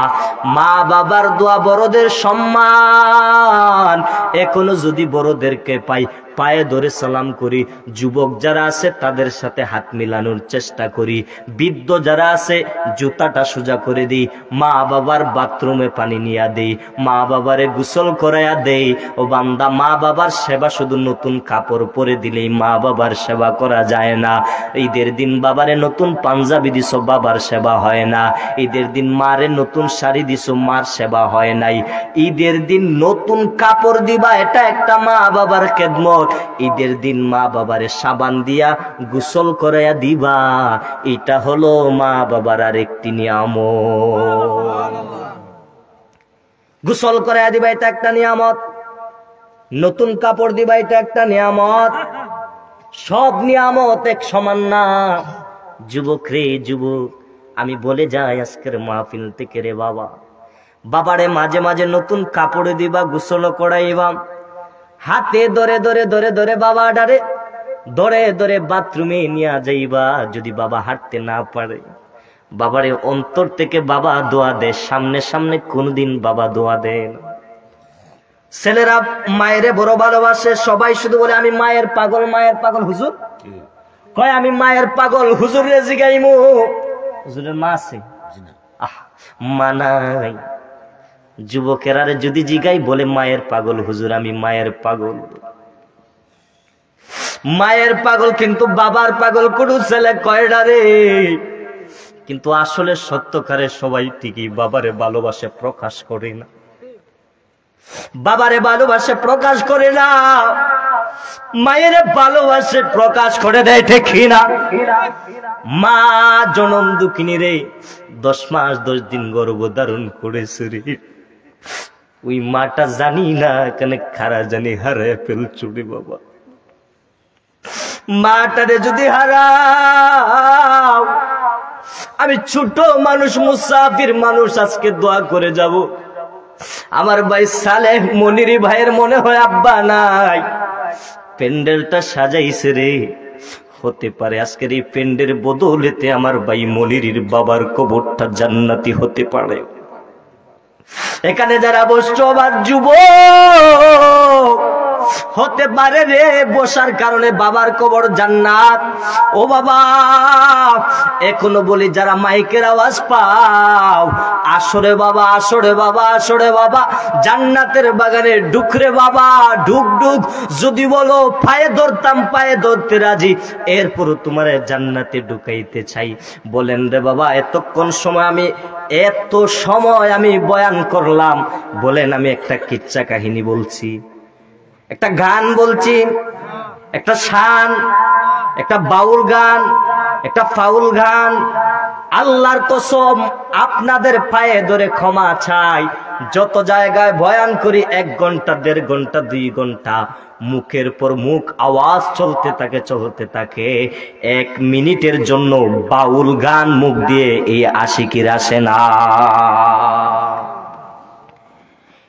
মা বাবার দোয়া, বড়দের সম্মান, এখনো যদি বড়দেরকে পাই পায়ে ধরে সালাম করি। যুবক যারা আছে তাদের সাথে হাত মিলানোর চেষ্টা করি। বৃদ্ধ যারা আছে জুতাটা সোজা করে দিই। মা বাবার বাথরুমে পানি নিয়ে দেই, মা বাবারে গোসল করাইয়া দেই। ও বান্দা, মা বাবার সেবা শুধু নতুন কাপড় পরে দিলেই মা বাবার সেবা করা যায় না। ঈদের দিন বাবারে নতুন পাঞ্জাবি দিছ, বাবার সেবা হয় না। ঈদের দিন মারে নতুন শাড়ি দিছ, মার সেবা হয় নাই। ঈদের দিন নতুন কাপড় দিবা, এটা একটা মা বাবার খেদমত। ঈদের দিন মা বাবারে সাবান দিয়া গোসল করাইয়া দিবা, এটা হলো মা বাবার আরেকটি নিয়ামত। গোসল করাইয়া দিবা, এটা একটা নিয়ামত। নতুন কাপড় দিবা, এটা একটা নিয়ামত। সব নিয়ামত এক সমান না। যুবক রে যুবক, আমি বলে যাই আজকের মাহফিল থেকে রে বাবা, বাবারে মাঝে মাঝে নতুন কাপড় দিবা, গোসল করাইবা, হাতে ধরে ধরে ধরে ধরে বাবা ডারে ধরে ধরে বাথরুমে নিয়ে যাইবা। যদি বাবা হাঁটতে না পারে, বাবারে অন্তর থেকে বাবা দোয়া দে, সামনে সামনে কোনদিন বাবা দোয়া দেন। ছেলেরা মায়েরে বড় ভালোবাসে, সবাই শুধু বলে আমি মায়ের পাগল, মায়ের পাগল। হুজুর কয় আমি মায়ের পাগল, হুজুর রে জিগাইমু, হুজুরের মা আছে? মা নাই। যুবকেরা যদি জিগাই বলে মায়ের পাগল, হুজুর আমি মায়ের পাগল। মায়ের পাগল, কিন্তু বাবার পাগল কোন ছেলে কয়টা রে? কিন্তু আসলে সত্যকারে সবাই ঠিকই বাবারে ভালোবাসে, প্রকাশ করে না। বাবারে ভালোবাসে, প্রকাশ করে না। মায়ের ভালোবাসে, প্রকাশ করে দেয়, ঠিক না? মা জনম দুঃখিনী রে, 10 মাস 10 দিন গর্ভধারণ করেছে রে। ওই মাটা জানি না কেন খারা জানি হারায় ফেলছো রে বাবা। মাটারে যদি হারাও, আমি ছোট মানুষ, মুসাফির মানুষ, আজকে দোয়া করে যাব। আমার ভাই সালেহ মনিরি ভাইয়ের মনে হয় আব্বা নাই, প্যান্ডেলটা সাজাইছে রে। হতে পারে আজকের এই প্যান্ডেল বদলেতে আমার ভাই মনিরির বাবার কবরটা জান্নাতি হতে পারে। এখানে যারা বসছো আবার যুবক, হতে পারে রে বসার কারণে বাবার কবর জান্নাত। ও বাবা, এখনো বলি যারা মাইকের আওয়াজ পাও, আসরে বাবা, আসরে বাবা, আসরে বাবা, জান্নাতের বাগানে ঢুকরে বাবা, ঢুক ঢুক। যদি বলো পায়ে ধরতাম, পায়ে ধরতে রাজি, এরপরও তোমার জান্নাতে ঢুকাইতে চাই। বলেন রে বাবা, এতক্ষণ সময় আমি বয়ান করলাম, বলেন আমি একটা কিচ্ছা কাহিনী বলছি, একটা গান বলছি, একটা শান, একটা বাউল গান, একটা ফাউল গান। আল্লাহর কসম, আপনাদের পায়ে ধরে ক্ষমা চাই। যত জায়গায় বয়ান করি 1 ঘন্টা, 1.5 ঘন্টা, 2 ঘন্টা, মুখের পর মুখ আওয়াজ চলতে থাকে, চলতে থাকে। 1 মিনিটের জন্য বাউল গান মুখ দিয়ে এই আশিকির আসে না।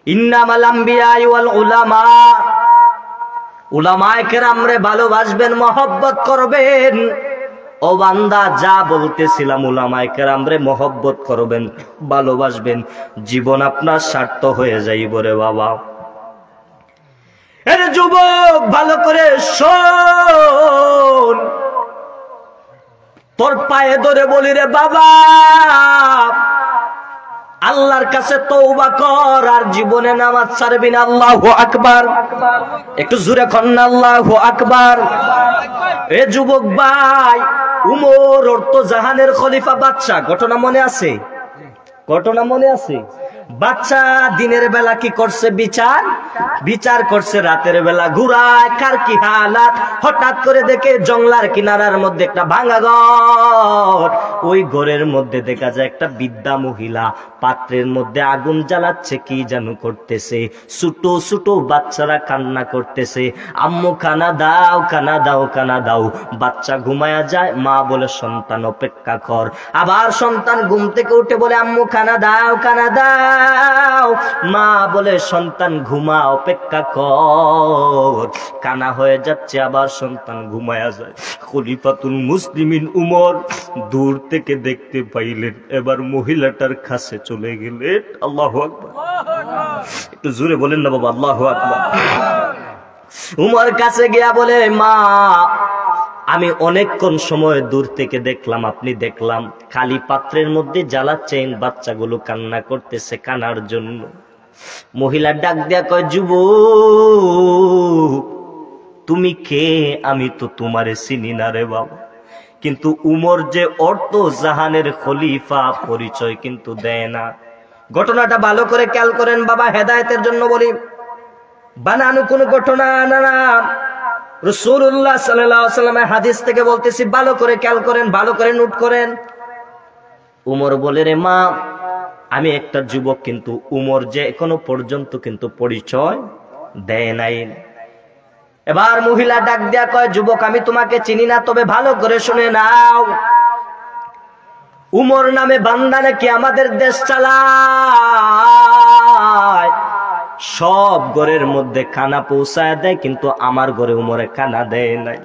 ইন্নামাল আম্বিয়া ওয়াল উলামা, উলামায়ে কেরামরে ভালোবাসবেন, মহব্বত করবেন। ও বান্দা, যা বলতেছিলাম, উলামায়ে কেরামরে মহব্বত করবেন, ভালোবাসবেন, জীবন আপনার সার্থক হয়ে যাইব রে বাবা। আরে যুবক ভালো করে শোন, তোর পায়ে ধরে বলি রে বাবা, আল্লাহর কাছে তওবা কর আর জীবনে নামাজ ছাড়বি না। আল্লাহু আকবার, একটু জোরে কর না আল্লাহু আকবার। এ যুবক ভাই, উমর অর্থ জাহানের খলিফা বাদশা, ঘটনা মনে আছে? ঘটনা মনে আছে? বাচ্চা দিনের বেলা কি করছে? বিচার করছে। রাতের বেলা ঘুরায়, কার কি হালাত, হঠাৎ করে দেখে জংলার কিনারার মধ্যে একটা ভাঙা ঘর। ওই ঘরের মধ্যে দেখা যায় একটা বৃদ্ধা মহিলা পাত্রের মধ্যে আগুন জ্বালাচ্ছে, কি যেন করতেছে। ছোট ছোট বাচ্চারা কান্না করতেছে, আম্মু খানা দাও, খানা দাও, খানা দাও। বাচ্চা ঘুমায়া যায়, মা বলে সন্তান অপেক্ষা কর। আবার সন্তান ঘুম থেকে উঠে বলে আম্মু খানা দাও, খানা দাও। মা বলে সন্তান ঘুমা, অপেক্ষা কর। কানা হয়ে যাচ্ছে, আবার সন্তান ঘুমায়া যায়। খলিফাতুল মুসলিমিন উমর দূর থেকে দেখতে পাইলেন, এবার মহিলাটার কাছে চলে গেলেন। আল্লাহু আকবার, একটু জোরে বলেন না বাবা, আল্লাহু আকবার। উমর কাছে গিয়া বলে, মা আমি অনেকক্ষণ সময় দূর থেকে দেখলাম, আপনি দেখলাম খালি পাত্রের মধ্যে জ্বালাচ্ছেন, বাচ্চাগুলো কান্না করতেছে কানার জন্য। মহিলা ডাক দেয়া কয়, যুবক তুমি কে? আমি তো তোমারে চিনি না রে বাবা। কিন্তু উমর যে অর্থ জাহানের খলিফা, পরিচয় কিন্তু দেয় না। ঘটনাটা ভালো করে খেয়াল করেন বাবা, হেদায়েতের জন্য বলি, বানানো কোন ঘটনা না। রাসূলুল্লাহ সাল্লাল্লাহু আলাইহি ওয়াসাল্লামের হাদিস থেকে বলতেছি, ভালো করে খেয়াল করেন, ভালো করে নোট করেন। উমর বলে, রে মা আমি একটা যুবক, কিন্তু উমর যে এখনো পর্যন্ত কিন্তু পরিচয় দেয় নাই। এবার মহিলা ডাক দেয়া কয়, যুবক আমি তোমাকে চিনি না, তবে ভালো করে শুনে নাও, উমর নামে বান্দা নাকি আমাদের দেশ চালায়, সব ঘরের মধ্যে খানা পৌঁছায় দেয়, কিন্তু আমার ঘরে উমরে খানা দেয় নাই।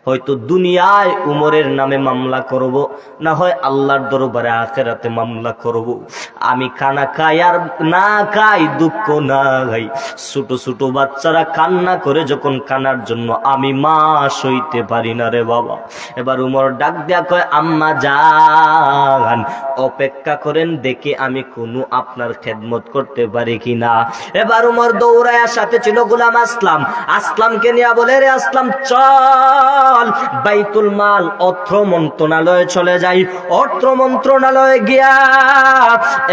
হয়তো দুনিয়ায় উমরের নামে মামলা করব, না হয় আল্লাহর দরবারে আখিরাতে মামলা করব। আমি খানা খাই আর না খাই দুঃখ নাই। ছোট ছোট বাচ্চারা কান্না করে যখন, কানার জন্য আমি মা সইতে পারি না রে বাবা। এবার উমর ডাক দেয়া কয়, আম্মা জান অপেক্ষা করেন, দেখি আমি কোনো আপনার খেদমত করতে পারি কিনা। এবার উমর দৌড়ায়া, সাথে ছিল গোলাম আসলাম, আসলামকে নিয়ে বলে, রে আসলাম চল বাইতুল মাল অর্থ মন্ত্রণালয়ে চলে যাই। অর্থ মন্ত্রণালয়ে গিয়া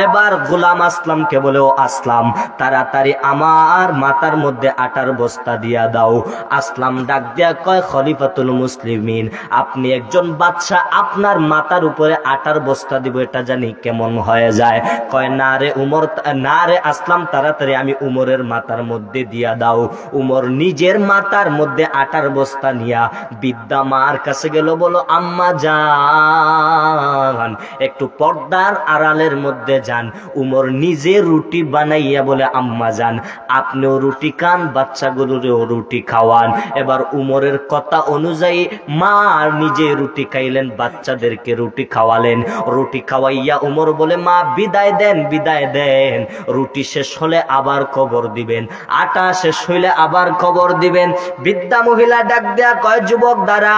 এবার গোলাম আসলামকে বলে, ও আসলাম তাড়াতাড়ি আমার মাথার মধ্যে আটার বস্তা দিয়া দাও। আসলাম ডাক দিয়া কয়, খলিফাতুল মুসলিমিন আপনি একজন বাদশা, আপনার মাথার উপরে আটার বস্তা দিব, এটা জানি কেমন হয়ে যায়। কয়, না রে উমর, না রে আসলাম, তাড়াতাড়ি আমি উমরের মাথার মধ্যে দিয়া দাও। উমর নিজের মাথার মধ্যে আটার বস্তা নিয়া বিদ্যা মার কাছে গেল, বলো আম্মা জান একটু পর্দার আড়ালের মধ্যে যান। উমর নিজে রুটি বানাইয়া বলে, আম্মা জান আপনিও রুটি খান, বাচ্চাগুলোরেও রুটি খাওয়ান। এবার উমরের কথা অনুযায়ী মা নিজে রুটি খাইলেন, বাচ্চাদেরকে রুটি খাওয়ালেন। রুটি খাওয়াইয়া উমর বলে, মা বিদায় দেন, বিদায় দেন, রুটি শেষ হলে আবার কবর দিবেন, আটা শেষ হইলে আবার কবর দিবেন। বৃদ্ধা মহিলা ডাক দেয়া কয়, যুবক দাঁড়াও।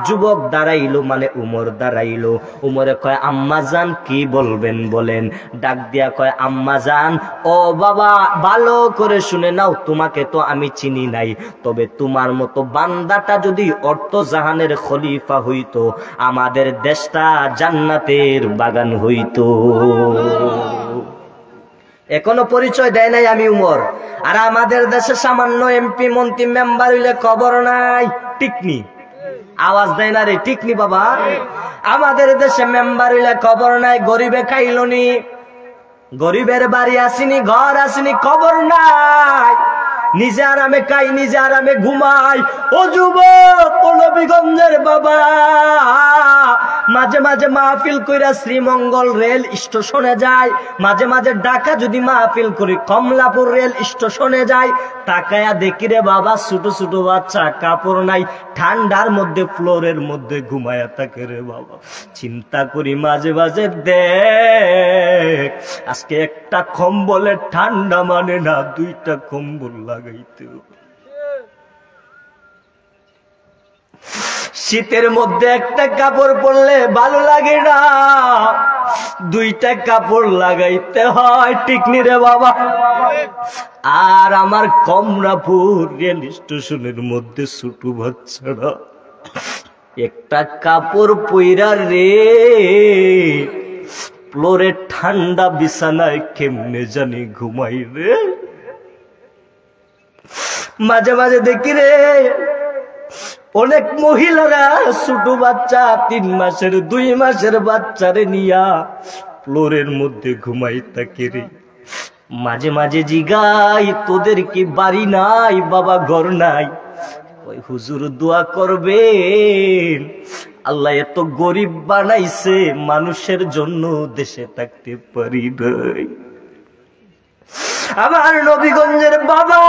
যুবক দাঁড়াইলো মানে উমর দাঁড়াইলো। উমরে কয়, আম্মা জান কি বলবেন বলেন। ডাক দিয়া কয়, আম্মা জান ও বাবা ভালো করে শুনে নাও, তোমাকে তো আমি চিনি নাই, তবে তোমার মতো বান্দাটা যদি অর্থ জাহানের খলিফা হইতো, আমাদের দেশটা জান্নাতের বাগান হইতো। এখনো পরিচয় দেয় নাই আমি উমর। আর আমাদের দেশে সামান্য এমপি মন্ত্রী মেম্বার হইলে খবর নাই, টিকনি আওয়াজ দেয় না রে, টিকনি বাবা। আমাদের দেশে মেম্বার হইলে খবর নাই, গরিবে খাইলনি, গরিবের বাড়ি আসিনি, ঘর আসিনি, খবর নাই, নিজে আরামে খাই, নিজে আরামে ঘুমাই। ও যুবক, ও নবীগঞ্জের বাবা, মাঝে মাঝে মাহফিল কইরা শ্রীমঙ্গল রেল স্টেশনে যায়, মাঝে মাঝে ঢাকা যদি মাহফিল করি কমলাপুর রেল স্টেশনে যায়। তাকায়া দেখি রে বাবা ছোট ছোট বাচ্চা, কাপড় নাই, ঠান্ডার মধ্যে ফ্লোরের মধ্যে ঘুমায়া থাকে রে বাবা। চিন্তা করি মাঝে মাঝে, দেখ আজকে একটা কম্বলের ঠান্ডা মানে না, দুইটা কম্বল লাগাইতে। শীতের মধ্যে একটা কাপড় পরলে ভালো লাগে না, দুইটা কাপড় লাগাইতে হয়, ঠিক নি রে বাবা? আর আমার কমলাপুর রেল স্টেশনের মধ্যে ছোট বাচ্চারা একটা কাপড় পইরা রে ফ্লোরে ঠান্ডা বিছানায় কেমনে জানি ঘুমাই রে। মাঝে মাঝে দেখি রে অনেক মহিলারা ছোট বাচ্চা 3 মাসের 2 মাসের বাচ্চারে নিয়া ফ্লোরের মধ্যে ঘুমাই থাকে রে। মাঝে মাঝে জিগাই, তোদের কি বাড়ি নাই বাবা, ঘর নাই? ওই হুজুর দোয়া করবেন, আল্লাহ এত গরিব বানাইছে মানুষের জন্য দেশে থাকতে পারি নাই। আমার নবীগঞ্জের বাবা,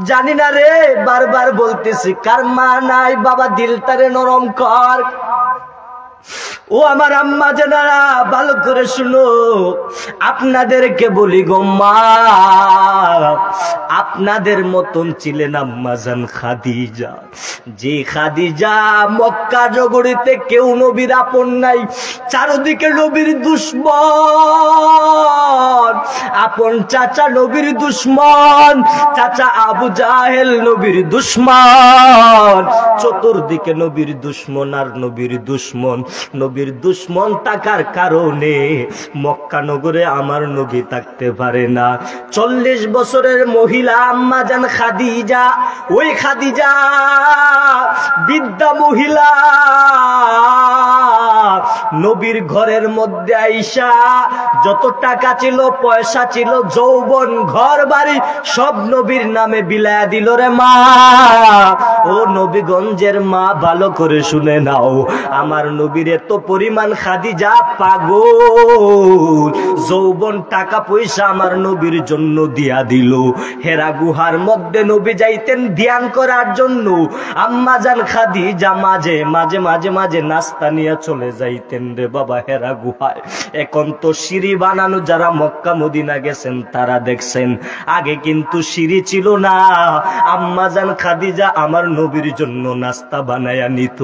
জানি না রে, বারবার বলতেছি কার মা নাই বাবা, দিলটারে নরম কর। ও আমার আম্মা জানারা ভালো করে শুনো, আপনাদেরকে বলি গো মা, আপনাদের মতন ছিলেন আম্মাজান খাদিজা। যে খাদিজা মক্কা নগরীতে কেউ নবীর আপন নাই, চারদিকে নবীর দুশমন। আপন চাচা নবীর দুশমন, চাচা আবু জাহেল নবীর দুশমন, চতুর্দিকে নবীর দুশমন আর নবীর দুশমন। নবীর দুশমন থাকার কারণে মক্কা নগরে আমার নবী থাকতে পারে না। 40 বছরের মহিলা আম্মাজান খাদিজা, ওই খাদিজা বৃদ্ধা মহিলা নবীর ঘরের মধ্যে আইসা যত টাকা ছিল পয়সা ছিল যৌবন ঘর বাড়ি সব নবীর নামে বিলায়া দিল রে মা। ও নবীগঞ্জের মা ভালো করে শুনে নাও, আমার নবীর এত পরিমাণ খাদিজা পাগল, যৌবন টাকা পয়সা আমার নবীর জন্য দিয়া দিল। হেরা গুহার মধ্যে নবী যাইতেন ধ্যান করার জন্য, আম্মাজান খাদিজা মাঝে মাঝে মাঝে মাঝে নাস্তা নিয়ে চলে যাইতেন রে বাবা হেরা গুহায়। এখন তো সিঁড়ি বানানো, যারা মক্কা মদিনা গেছেন তারা দেখছেন, আগে কিন্তু সিঁড়ি ছিল না। আম্মাজান খাদিজা আমার নবীর জন্য নাস্তা বানায়া নিত।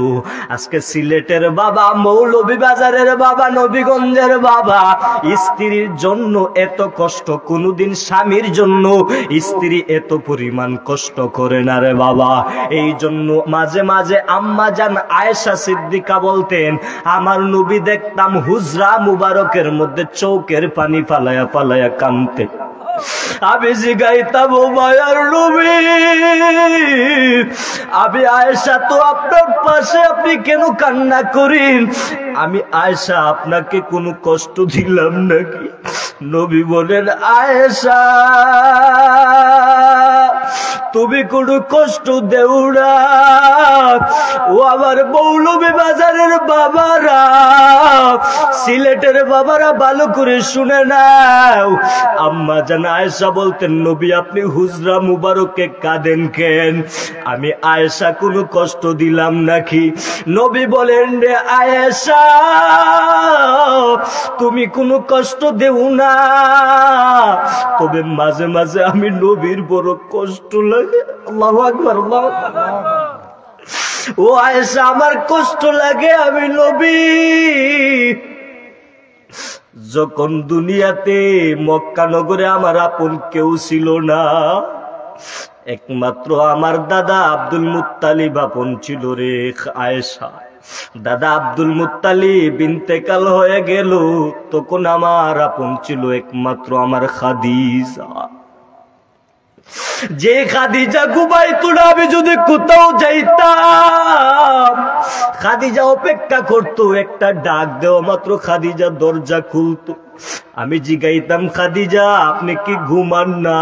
আজকে সিলেটের বাবা, মৌলভীবাজারের বাবা, নবীগঞ্জের বাবা, স্ত্রীর জন্য এত কষ্ট, কোনদিন স্বামীর জন্য স্ত্রী এত পরিমাণ কষ্ট করে না রে বাবা। এই জন্য মাঝে মাঝে আম্মাজান আয়েশা সিদ্দিকা বলতেন, আমার নবী দেখতাম হুজরা মুবারকের মধ্যে চোখের পানি ফালায়া ফালায়া কাঁদতেন। আমি জিগাইতাম, ও মায়ার নবী, আমি আয়েশা তো আপনার পাশে, আপনি কেন কান্না করেন? আমি আয়েশা আপনাকে কোনো কষ্ট দিলাম নাকি? নবী বলেন, আয়েশা তুমি কোনো কষ্ট দেও না। ও আমার মৌলভীবাজারের বাবারা, সিলেটের বাবারা ভালো করে শুনে নাও। আম্মা জান আয়েশা বলতেন, নবী আপনি হুজরা মুবারকে কাঁদেন কেন? আমি আয়েশা কোনো কষ্ট দিলাম নাকি? নবী বলেন, রে আয়েশা তুমি কোনো কষ্ট দেও না, তবে মাঝে মাঝে আমি নবীর বড় কষ্ট লাগে। আল্লাহু আকবার, আল্লাহু আকবার। ও আয়েশা আমার কষ্ট লাগে, আমি নবী যখন দুনিয়াতে মক্কা নগরে আমার আপন কেউ ছিল না, একমাত্র আমার দাদা আব্দুল মুত্তালিব আপন ছিল রে আয়েশা। দাদা আব্দুল মুত্তালিব ইন্তেকাল হয়ে গেল, তখন আমার আপন ছিল একমাত্র আমার খাদিজা। যে খাদিজা ঘুমাইতো না, আমি যদি কোথাও যাইতাম খাদিজা অপেক্ষা করতো, একটা ডাক দেওয়া মাত্র খাদিজা দরজা খুলতো। আমি জিগাইতাম খাদিজা আপনি কি ঘুমান না?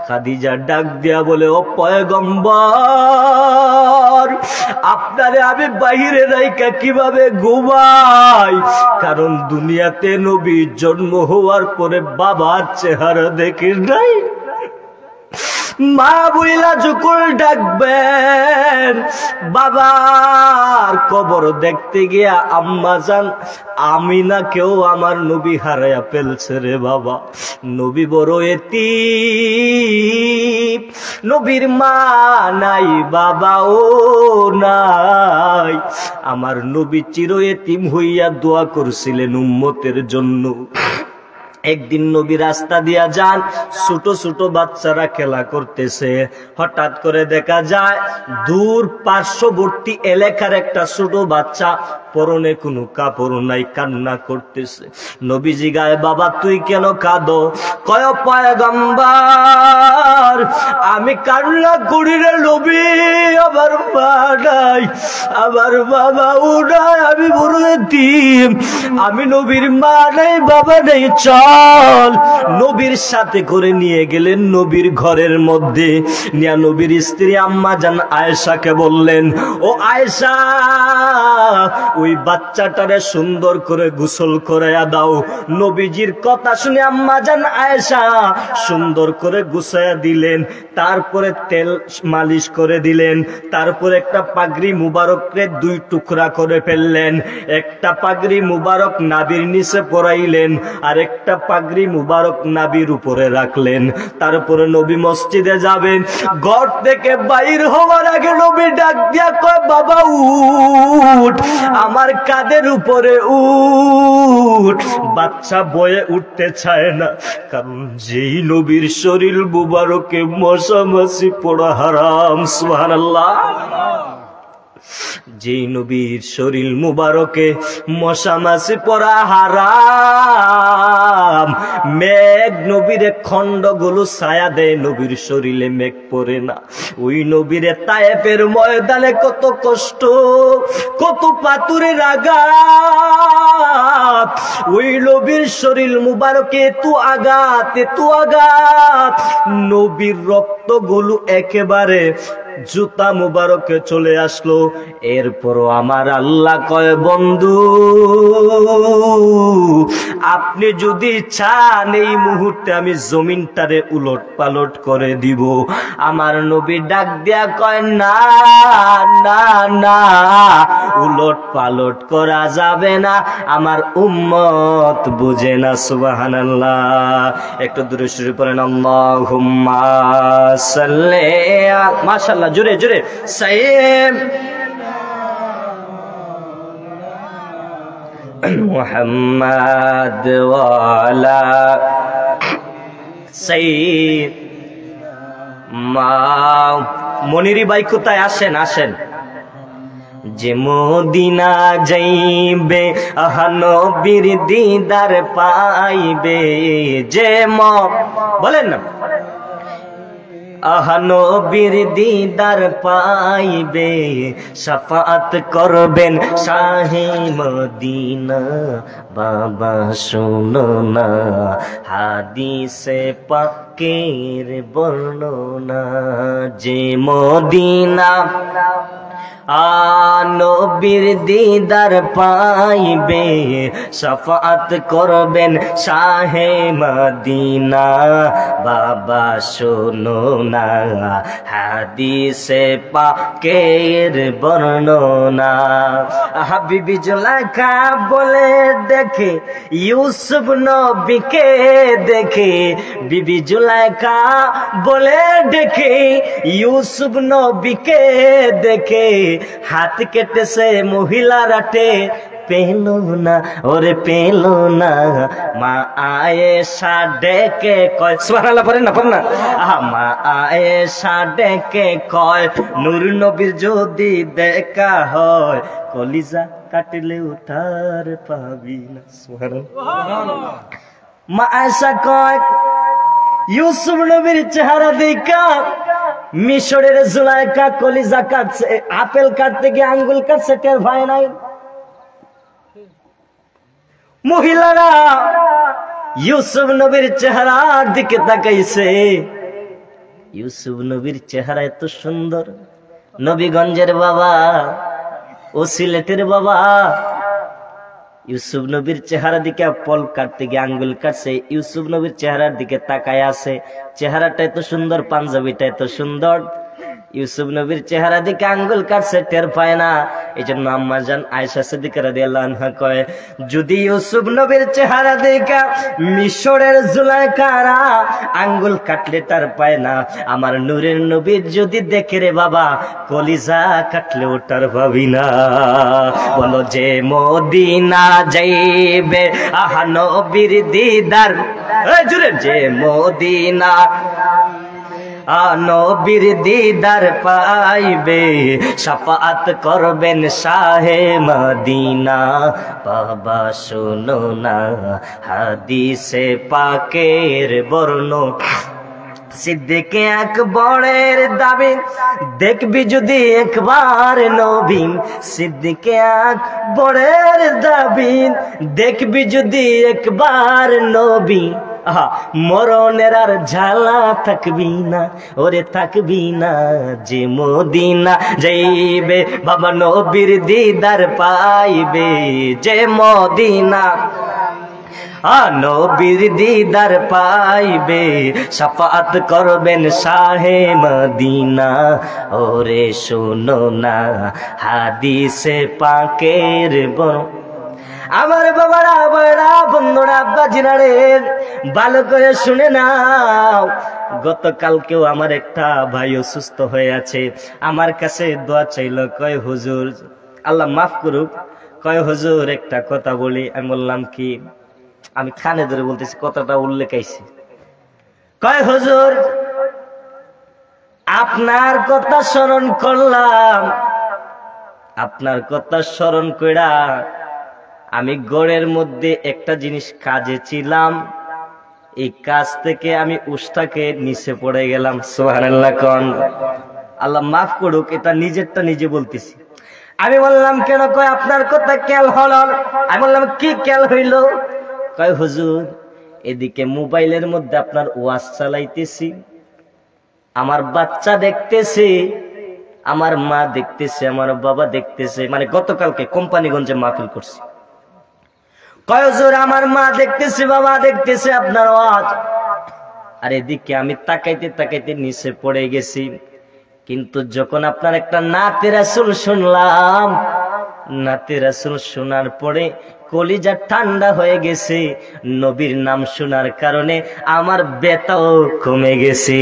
খাদিজা ডাক দিয়া বলে, ও পয়গম্বর, আপনারে আমি বাহিরে রাইখা কিভাবে ঘুমাই? কারণ দুনিয়াতে নবী জন্ম হওয়ার পরে বাবার চেহারা দেখি নাই। মা বইলা যখন ডাকবেন বাবার কবর দেখতে গিয়া আম্মা জান আমিনাকেও আমার নবী হারায়া ফেলছে রে বাবা। নবী বড় এতিম, নবীর মা নাই বাবাও নাই। আমার নবী চির এতিম হইয়া দোয়া করছিলেন উম্মতের জন্য। একদিন নবী রাস্তা দিয়া যান, ছোট ছোট বাচ্চারা খেলা করতেছে। হঠাৎ করে দেখা যায় দূর পার্শ্ববর্তী এলাকার একটা ছোট বাচ্চা, পরনে কোনো কাপড় নাই, কান্না করতেছে। নবী জিগায়, বাবা তুই কেন কাঁদো? কয় পয়গম্বর আমি কান্না করি রে নবী, আমার মা নাই, আমার বাবাও নাই, আমি বড় এতিম, আমি নবীর মা নাই বাবা নাই, চল নবীর সাথে করে নিয়ে গেলেন নবীর ঘরের মধ্যে। নিয়া নবীর স্ত্রী আম্মা জান আয়েশাকে বললেন, ও আয়েশা ওই বাচ্চাটারে সুন্দর করে গোসল করাইয়া দাও। নবীজির কথা শুনে আম্মা জান আয়েশা সুন্দর করে গুছাইয়া দিলেন, তারপরে তেল মালিশ করে দিলেন, তারপরে একটা পাগড়ি মুবারককে দুই টুকরা করে ফেললেন। একটা পাগড়ি মুবারক নাভির নিচে পরাইলেন, আর একটা পাগড়ি মুবারক নাভির উপরে রাখলেন। তারপরে নবী মসজিদে যাবেন, ঘর থেকে বাইর হওয়ার আগে নবী ডাক দিয়া কয়, বাবা উঠ, আমার কাঁধের উপরে উঠ। বাচ্চা বয়ে উঠতে চায় না, কারণ যেই নবীর শরীর মুবারকে মশা মাছি পড়া হারাম। সুবহানাল্লাহ। যেই নবীর শরীর মুবারকে মশা মাছি পড়া হারাম, মেঘ নবীরে খণ্ডগুলো ছায়া দেয়, নবীর শরীরে মেঘ পড়ে না। ওই নবীরে তায়েফের ময়দানে কত কষ্ট, কত পাথরের আঘাত, ওই নবীর শরীর মুবারকে এত আঘাত, এত আঘাত, নবীর রক্তগুলো একেবারে জুতা মুবারকে চলে আসলো। এরপরও আমার আল্লাহ কয়, বন্ধু আপনি যদি চান এই মুহূর্তে আমি জমিনটারে উলট পালট করে দিব। আমার নবী ডাক দিয়া কয়, না না না, উলট পালট করা যাবে না, আমার উম্মত বুঝে না। সুবহানাল্লাহ। একটু দূরে শুরু করেন, আল্লাহুম্মা সাল্লি, মাশাআল্লাহ, জোরে জোরে সাইয়্যিদ মুহাম্মদ ওয়ালা সাইয়্যিদ। মনিরি ভাই কোথায়? আসেন আসেন। যে মদিনা যাইবে নবীর দিদার পাইবে, যে বলেন না, নবীর দিদার পাইবে, শাফাআত করবেন শাহে মদিনা। বাবা শোনো না হাদিসে পাকের বর্ণনা, যে মদিনা নবীর দিদার পাইবে, শাফাআত করবেন শাহে মদিনা। বাবা শোনো না হাদিসে পাকের বর্ণনা। বিবি জুলাইখা বলে দেখে ইউসুফ নবীকে দেখে, বিবি জুলাইখা বলে দেখে ইউসুফ নবীকে দেখে, হাত কেটেছে মহিলারাটে পেল না, ওরে পেল না। মা আয়েশা ডেকে কয়, সুবহানাল্লাহ, পড়েন না পড়েন না। মা আয়েশা ডেকে কয়, নূর নবীর যদি দেখা হয়, কলিজা কাটলে উঠার পাবি না। সুবহানাল্লাহ। মা আয়েশা কয়, ইউসুফ নবীর চেহারা দেখা মিশরের জুলাইখা কলিজা কাটছে, আপেল কাটতে গিয়ে আঙ্গুল কাটছে, টের ভাই নাই। মহিলারা ইউসুফ নবীর চেহারার দিকে তাকাইছে। ইউসুফ নবীর চেহারা এত সুন্দর, নবীগঞ্জের বাবা, ও সিলেটের বাবা। ইউসুফ নবীর চেহারা দিকে পল কাটতে গিয়ে আঙ্গুল কাটছে, ইউসুফ নবীর চেহারার দিকে তাকায় আছে। চেহারাটা এত সুন্দর, পাঞ্জাবিটা এত সুন্দর, ইউসুফ নবীর চেহারা দিকে আঙ্গুল কাটছে, টের পায় না। এই জন্য আম্মা জান আয়েশা সিদ্দিকা রাদিয়াল্লাহু আনহা কয়, যদি ইউসুফ নবীর চেহারা দিকে মিশরের জুলাইখারা আঙ্গুল কাটলে টের পায় না, আমার নূরের নবী যদি দেখে রে বাবা কলিজা কাটলে ওটার পাবি না। বলো যে মদিনা যাইবে আহা নবীর দিদার, জুড়ে যে মদিনা নবীর দিদার পাইবে, শাফাআত করবেন শাহে মদিনা। বাবা শোনো না হাদিসে পাকের বর্ণনা, সিদ্দিকে আকবরের দাবি দেখবি যদি একবার নবী, সিদ্দিকে আকবরের দাবি দেখবি যদি একবার নবী, মরণের আর ঝালা থাকবি না, ওরে থাকবি না। যে মদিনা যাইবে বাবা নবীর দিদার পাইবে, যে মদিনা নবীর দিদার পাইবে, শাফাআত করবেন শাহে মদিনা। ওরে শোনো না হাদিসে পাকের আমার বাবারা, বড়া বন্ধুরা, আব্বাজিরা রে, ভালো করে শুনে নাও। গতকালকেও আমার একটা ভাই অসুস্থ হয়ে আছে, আমার কাছে দোয়া চাইল। কয় হুজুর, আল্লাহ মাফ করুক, কয় হুজুর একটা কথা বলি। আমি বললাম কি? আমি কানে ধরে বলতেছি, কথাটা উল্লেখ আইছে। কয় হুজুর আপনার কথা স্মরণ করলাম, আপনার কথা স্মরণ কইরা আমি গড়ের মধ্যে একটা জিনিস কাজে ছিলাম, এই কাজ থেকে আমি উষ্টাকে নিচে পড়ে গেলাম। সুবহানাল্লাহ কোন। আল্লাহ মাফ করুক, এটা নিজেরটা নিজে বলতেছি। আমি বললাম কেন? কয় আপনার কথা খেয়াল হলো। আমি বললাম কি খেয়াল হইল? কয় হুজুর এদিকে মোবাইলের মধ্যে আপনার ওয়াজ চালাইতেছি, আমার বাচ্চা দেখতেছে, আমার মা দেখতেছে, আমার বাবা দেখতেছে। মানে গতকালকে কোম্পানিগঞ্জে মাহফিল করছি। কয় হুজুর আমার মা দেখতেছে, বাবা দেখতেছে আপনার ওয়াজ, আর এদিকে আমি তাকাইতে তাকাইতে নিচে পড়ে গেছি। কিন্তু যখন আপনার একটা নাতে রাসূল শুনলাম, নাতে রাসূল শোনার পরে কলিজা ঠান্ডা হয়ে গেছে। নবীর নাম শোনার কারণে আমার ব্যথাও কমে গেছে।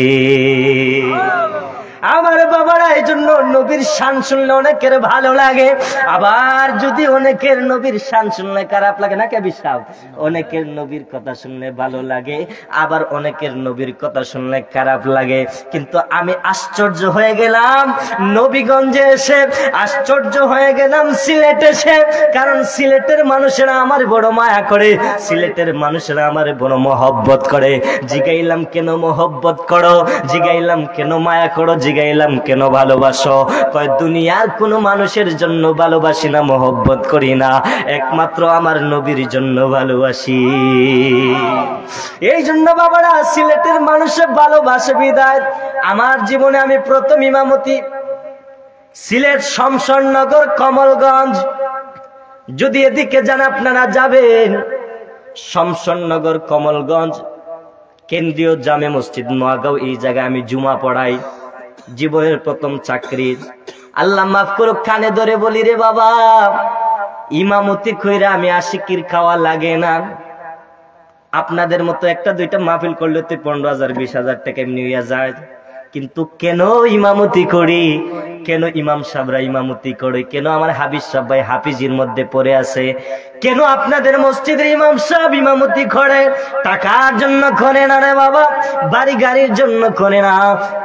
আমার বাবারা, এই জন্য নবীর শান শুনলে অনেকের ভালো লাগে, আবার যদি অনেকের নবীর শান শুনলে খারাপ লাগে না। কে বিশ্বাস? অনেকের নবীর কথা শুনলে ভালো লাগে, আবার অনেকের নবীর কথা শুনলে খারাপ লাগে। কিন্তু আমি আশ্চর্য হয়ে গেলাম নবীগঞ্জে এসে, আশ্চর্য হয়ে গেলাম সিলেটে এসে। কারণ সিলেটের মানুষেরা আমার বড় মায়া করে, সিলেটের মানুষেরা আমার বড় মহব্বত করে। জিগাইলাম কেন মহব্বত করো, জিগাইলাম কেন মায়া করো, জিগাইলাম কেন ভালোবাসো? কয় দুনিয়ার কোন মানুষের জন্য ভালোবাসি না, মহব্বত করি না, একমাত্র আমার নবীর জন্য ভালোবাসি। এই জন্য বাবারা সিলেটের মানুষের ভালোবাসে বিদায় আমার জীবনে আমি প্রথম ইমামতি সিলেট শমশাননগর কমলগঞ্জ। যদি এদিকে যান আপনারা যাবেন শমশাননগর কমলগঞ্জ কেন্দ্রীয় জামে মসজিদ নোয়াগাঁও, এই জায়গায় আমি জুমা পড়াই। জীবনের প্রথম চাকরি। আল্লাহ মাফ করুক, কানে ধরে বলি রে বাবা, ইমামতি কইরা আমি আশিকির খাওয়া লাগে না। আপনাদের মতো একটা দুইটা মাহফিল করলে তো 15,000 20,000 টাকা এমনি হইয়া যায়। কিন্তু কেন ইমামতি করি, কেন ইমাম সাহেবরা ইমামতি করে, কেন আমার হাফিজ সাহেব ভাই হাফিজির মধ্যে পড়ে আছে, কেন আপনাদের মসজিদের ইমাম সাহেব ইমামতি করে? টাকার জন্য করে না রে বাবা, বাড়ি গাড়ির জন্য করে না।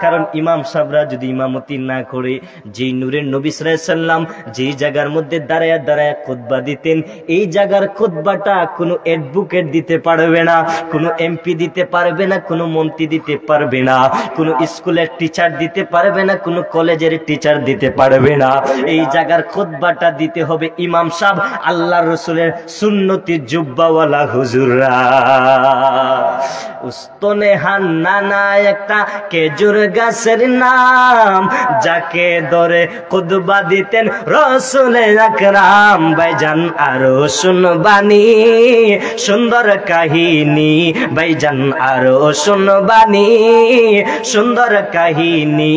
কারণ ইমাম সাহেবরা যদি ইমামতি না করে, যেই নূরের নবী সাল্লাল্লাহু আলাইহি সাল্লাম যেই জায়গার মধ্যে দাঁড়ায় দাঁড়ায় খুতবা দিতেন, এই জায়গার খুতবাটা কোনো অ্যাডভোকেট দিতে পারবে না, কোনো এমপি দিতে পারবে না, কোনো মন্ত্রী দিতে পারবে না, কোনো স্কুলের টিচার দিতে পারবে না, কোনো কলেজের টিচার লেকচার দিতে পারবে না। এই জায়গার খুতবাটা দিতে হবে ইমাম সাহেব, আল্লাহ রসুলের সুন্নতি জুব্বাওয়ালা হুজুররা। উস্তনে হান্নানা একটা খেজুর গাছের নাম, যাকে ধরে খুতবা দিতেন রসুলে আকরাম। ভাইজান আরো শুনবানি সুন্দর কাহিনী, ভাইজান আরো শুনবানি সুন্দর কাহিনী।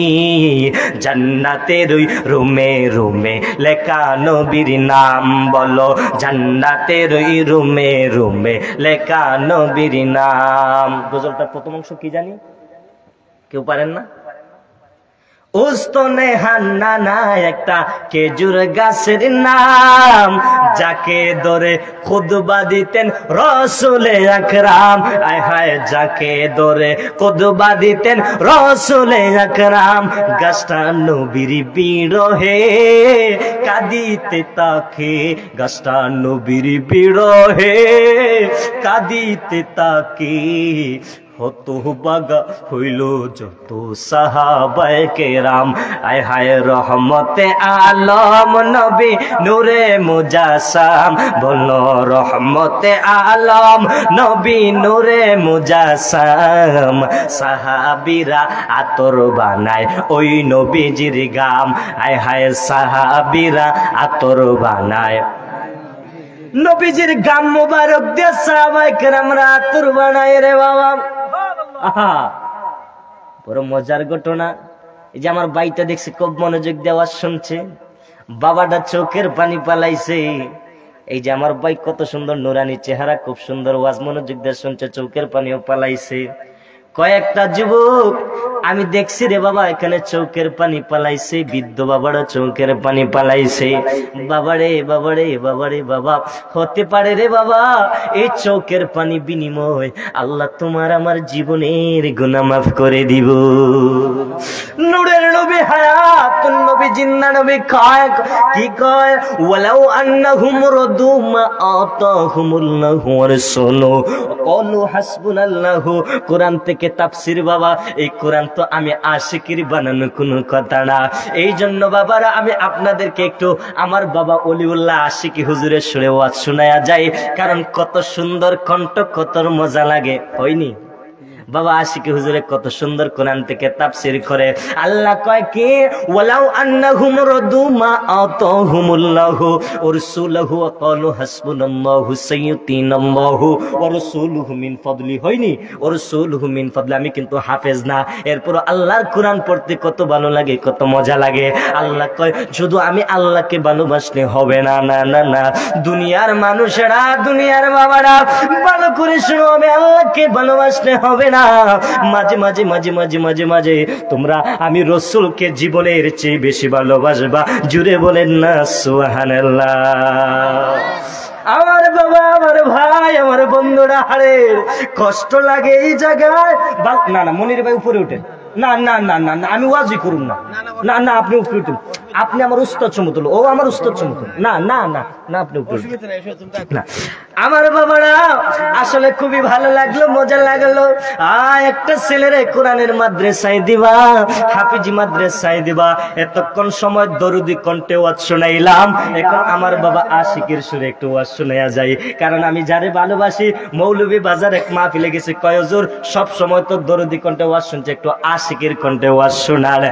জান্নাতের ওই রুমে রুমে লেখা নবীর নাম, বলো জান্নাতের ওই রুমে রুমে লেখা নবীর নাম। গজলটার প্রথম অংশ কি জানি, কেউ পারেন না? উস্তনে হান্নানা একটা খেজুর গাছের নাম, যাকে ধরে খুতবা দিতেন রসুলে আকরাম। আয় হায়, যাকে ধরে খুতবা দিতেন রসুলে আকরাম। গাছটা নবীর বিরহে কাঁদিতে তাকে, গাছটা নবীর বিরহে কাঁদিতে তাকে। হতবাগা হইল যত সাহাবায়ে কেরাম। আয় হায় রহমতে আলম নবী নূরে মুজাসসাম, বলো রহমতে আলম নবী নূরে মুজাসসাম। সাহাবীরা আতর বানায় ওই নবীজির গাম। আয় হায় সাহাবীরা আতর বানায় নবীজির গাম মুবারক দিয়ে সাহাবায়ে কেরামরা আতর বানায় রে বাবা। আহা, বড় মজার ঘটনা। এই যে আমার বাইটা দেখছি খুব মনোযোগ দেওয়া শুনছে, বাবাটা চোখের পানি পালাইছে। এই যে আমার ভাই কত সুন্দর নুরানি চেহারা, খুব সুন্দর ওয়াজ মনোযোগ দিয়ে শুনছে, চোখের পানিও পালাইছে। কয়েকটা যুবক আমি দেখছি রে বাবা, এখানে চৌকের পানি পালাইছে, বৃদ্ধ বাবারা চৌকের পানি পালাইছে। বাবারে বাবারে বাবারে বাবা, হতে পারে রে বাবা এই চৌকের পানি বিনিময় আল্লাহ তোমার আমার জীবনের গুনাহ মাফ করে দিব। নূরের নবী হায়াতুন নবী জিন্দা নবী কয় কি কয়, ওয়ালাউ আন্নাহুম রাদু মা আতাহুমুল্লাহু ওয়া রাসূলুহু ক্বালু হাসবুনাল্লাহু। কোরআন থেকে তাফসীর বাবা, এই কোরআন তো আমি আশিকির বানানো কোনো কথা না। এই জন্য বাবারা আমি আপনাদেরকে একটু আমার বাবা অলিউল্লাহ আশিকি হুজুরের সুরে ওয়াজ শোনায়া যায়, কারণ কত সুন্দর কণ্ঠ, কত মজা লাগে। হয়নি বাবা আশিকি হুজুরে কত সুন্দর কোরআন থেকে তাফসীর করে। আল্লাহ কয় কি, ওয়ালাউ আন্নাহুম রাদু মা আতাহুমুল্লাহু ওয়া রাসূলুহু ওয়া ক্বালু হাসবুনাল্লাহু সাইয়্যুতিনাল্লাহু ওয়া রাসূলুহু মিন ফাদলি। হয়নি ওয়া রাসূলুহু মিন ফাদলি। আমি কিন্তু হাফেজ না, এরপর আল্লাহর কোরআন পড়তে কত ভালো লাগে, কত মজা লাগে। আল্লাহ কয় শুধু আমি আল্লাহকে ভালোবাসলে হবে না, না না না, দুনিয়ার মানুষেরা, দুনিয়ার বাবারা ভালো করে শুনো, আমি আল্লাহকে ভালোবাসলে হবে না। মাঝে মাঝে মাঝে মাঝে মাঝে মাঝে তোমরা আমি রসুলকে জীবনের চেয়ে বেশি ভালোবাসবা। জুড়ে বলেন না সুবহানাল্লাহ। আমার বাবা, আমার ভাই, আমার বন্ধুরা, হারে কষ্ট লাগে এই জায়গায়। না না মনির ভাই উপরে উঠেন, না না না না না, আমি ওয়াজি করুন না, না না আপনি উপরে উঠুন, আপনি আমার উস্তাদ সমতুল্য, ও আমার উস্তাদ সমতুল্য, না না না না আপনি উপরে না। আমার বাবারা আসলে খুবই ভালো লাগলো, মজা লাগলো। একটা ছেলেরে কোরআনের মাদ্রাসায় দিবা, হাফিজি মাদ্রাসায় দিবা। এতক্ষণ সময় দরুদি কণ্ঠে ওয়াজ শোনাইলাম, এখন আমার বাবা আশিকের সুরে একটু ওয়াজ শোনায়া যায়। কারণ আমি যারে ভালোবাসি, মৌলভী বাজার এক মাহফিলে গেছে, কয় হুজুর সব সময় তো দরুদি কণ্ঠে ওয়াজ শুনছে, একটু আশিকের কণ্ঠে ওয়াজ শোনার।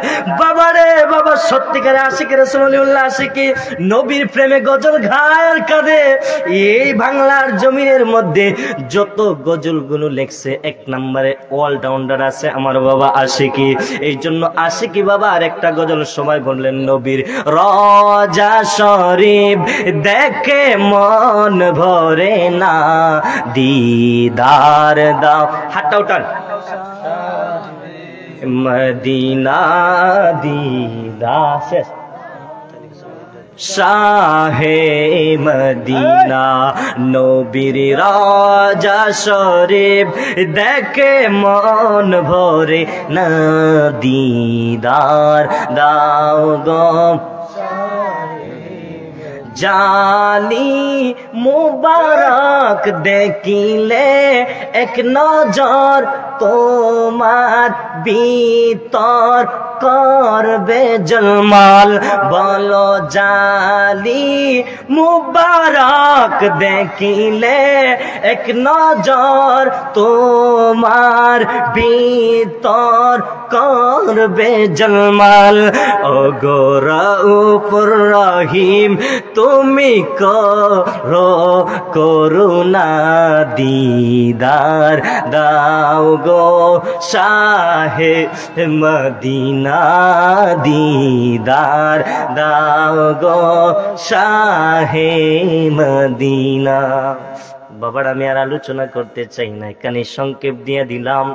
বাবারে বাবা, সত্যিকারে আশিকের রাসূলুল্লাহ আশিকি নবীর প্রেমে গজল গায় আর কাঁদে। এই বাংলার জমিনের মধ্যে যত গজলগুলো লেখছে, এক নম্বরে অলরাউন্ডার আছে আমার বাবা আশিকি। এই জন্য আশিকি বাবা আর একটা গজল সময় বললেন, নবীর রওজা শরীফ দেখে মন ভরে না, দিদার দাও। হাতটা উঠান। মদিনা দিদা শেষ, শাহে মদিনা নবীর রওজা শরীফ দেখে মন ভরে না, দিদার দাও গো জানি মুবারক দেখিলে এক নজর তোমার ভিতর করবে জলমাল বলো জালি মুবারক দেখিলে এক নজর তোমার ভিতর করবে জলমাল ও গো রউফুর রহিম তুমি করো করুণা দিদার দাও গো শাহে মদিনা দিদার দাও গো শাহে মদিনা। বাবার আমি আর আলোচনা করতে চাই না, এখানে সংক্ষেপ দিয়ে দিলাম।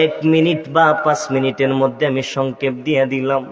1 মিনিট বা 5 মিনিটের মধ্যে আমি সংক্ষেপ দিয়ে দিলাম।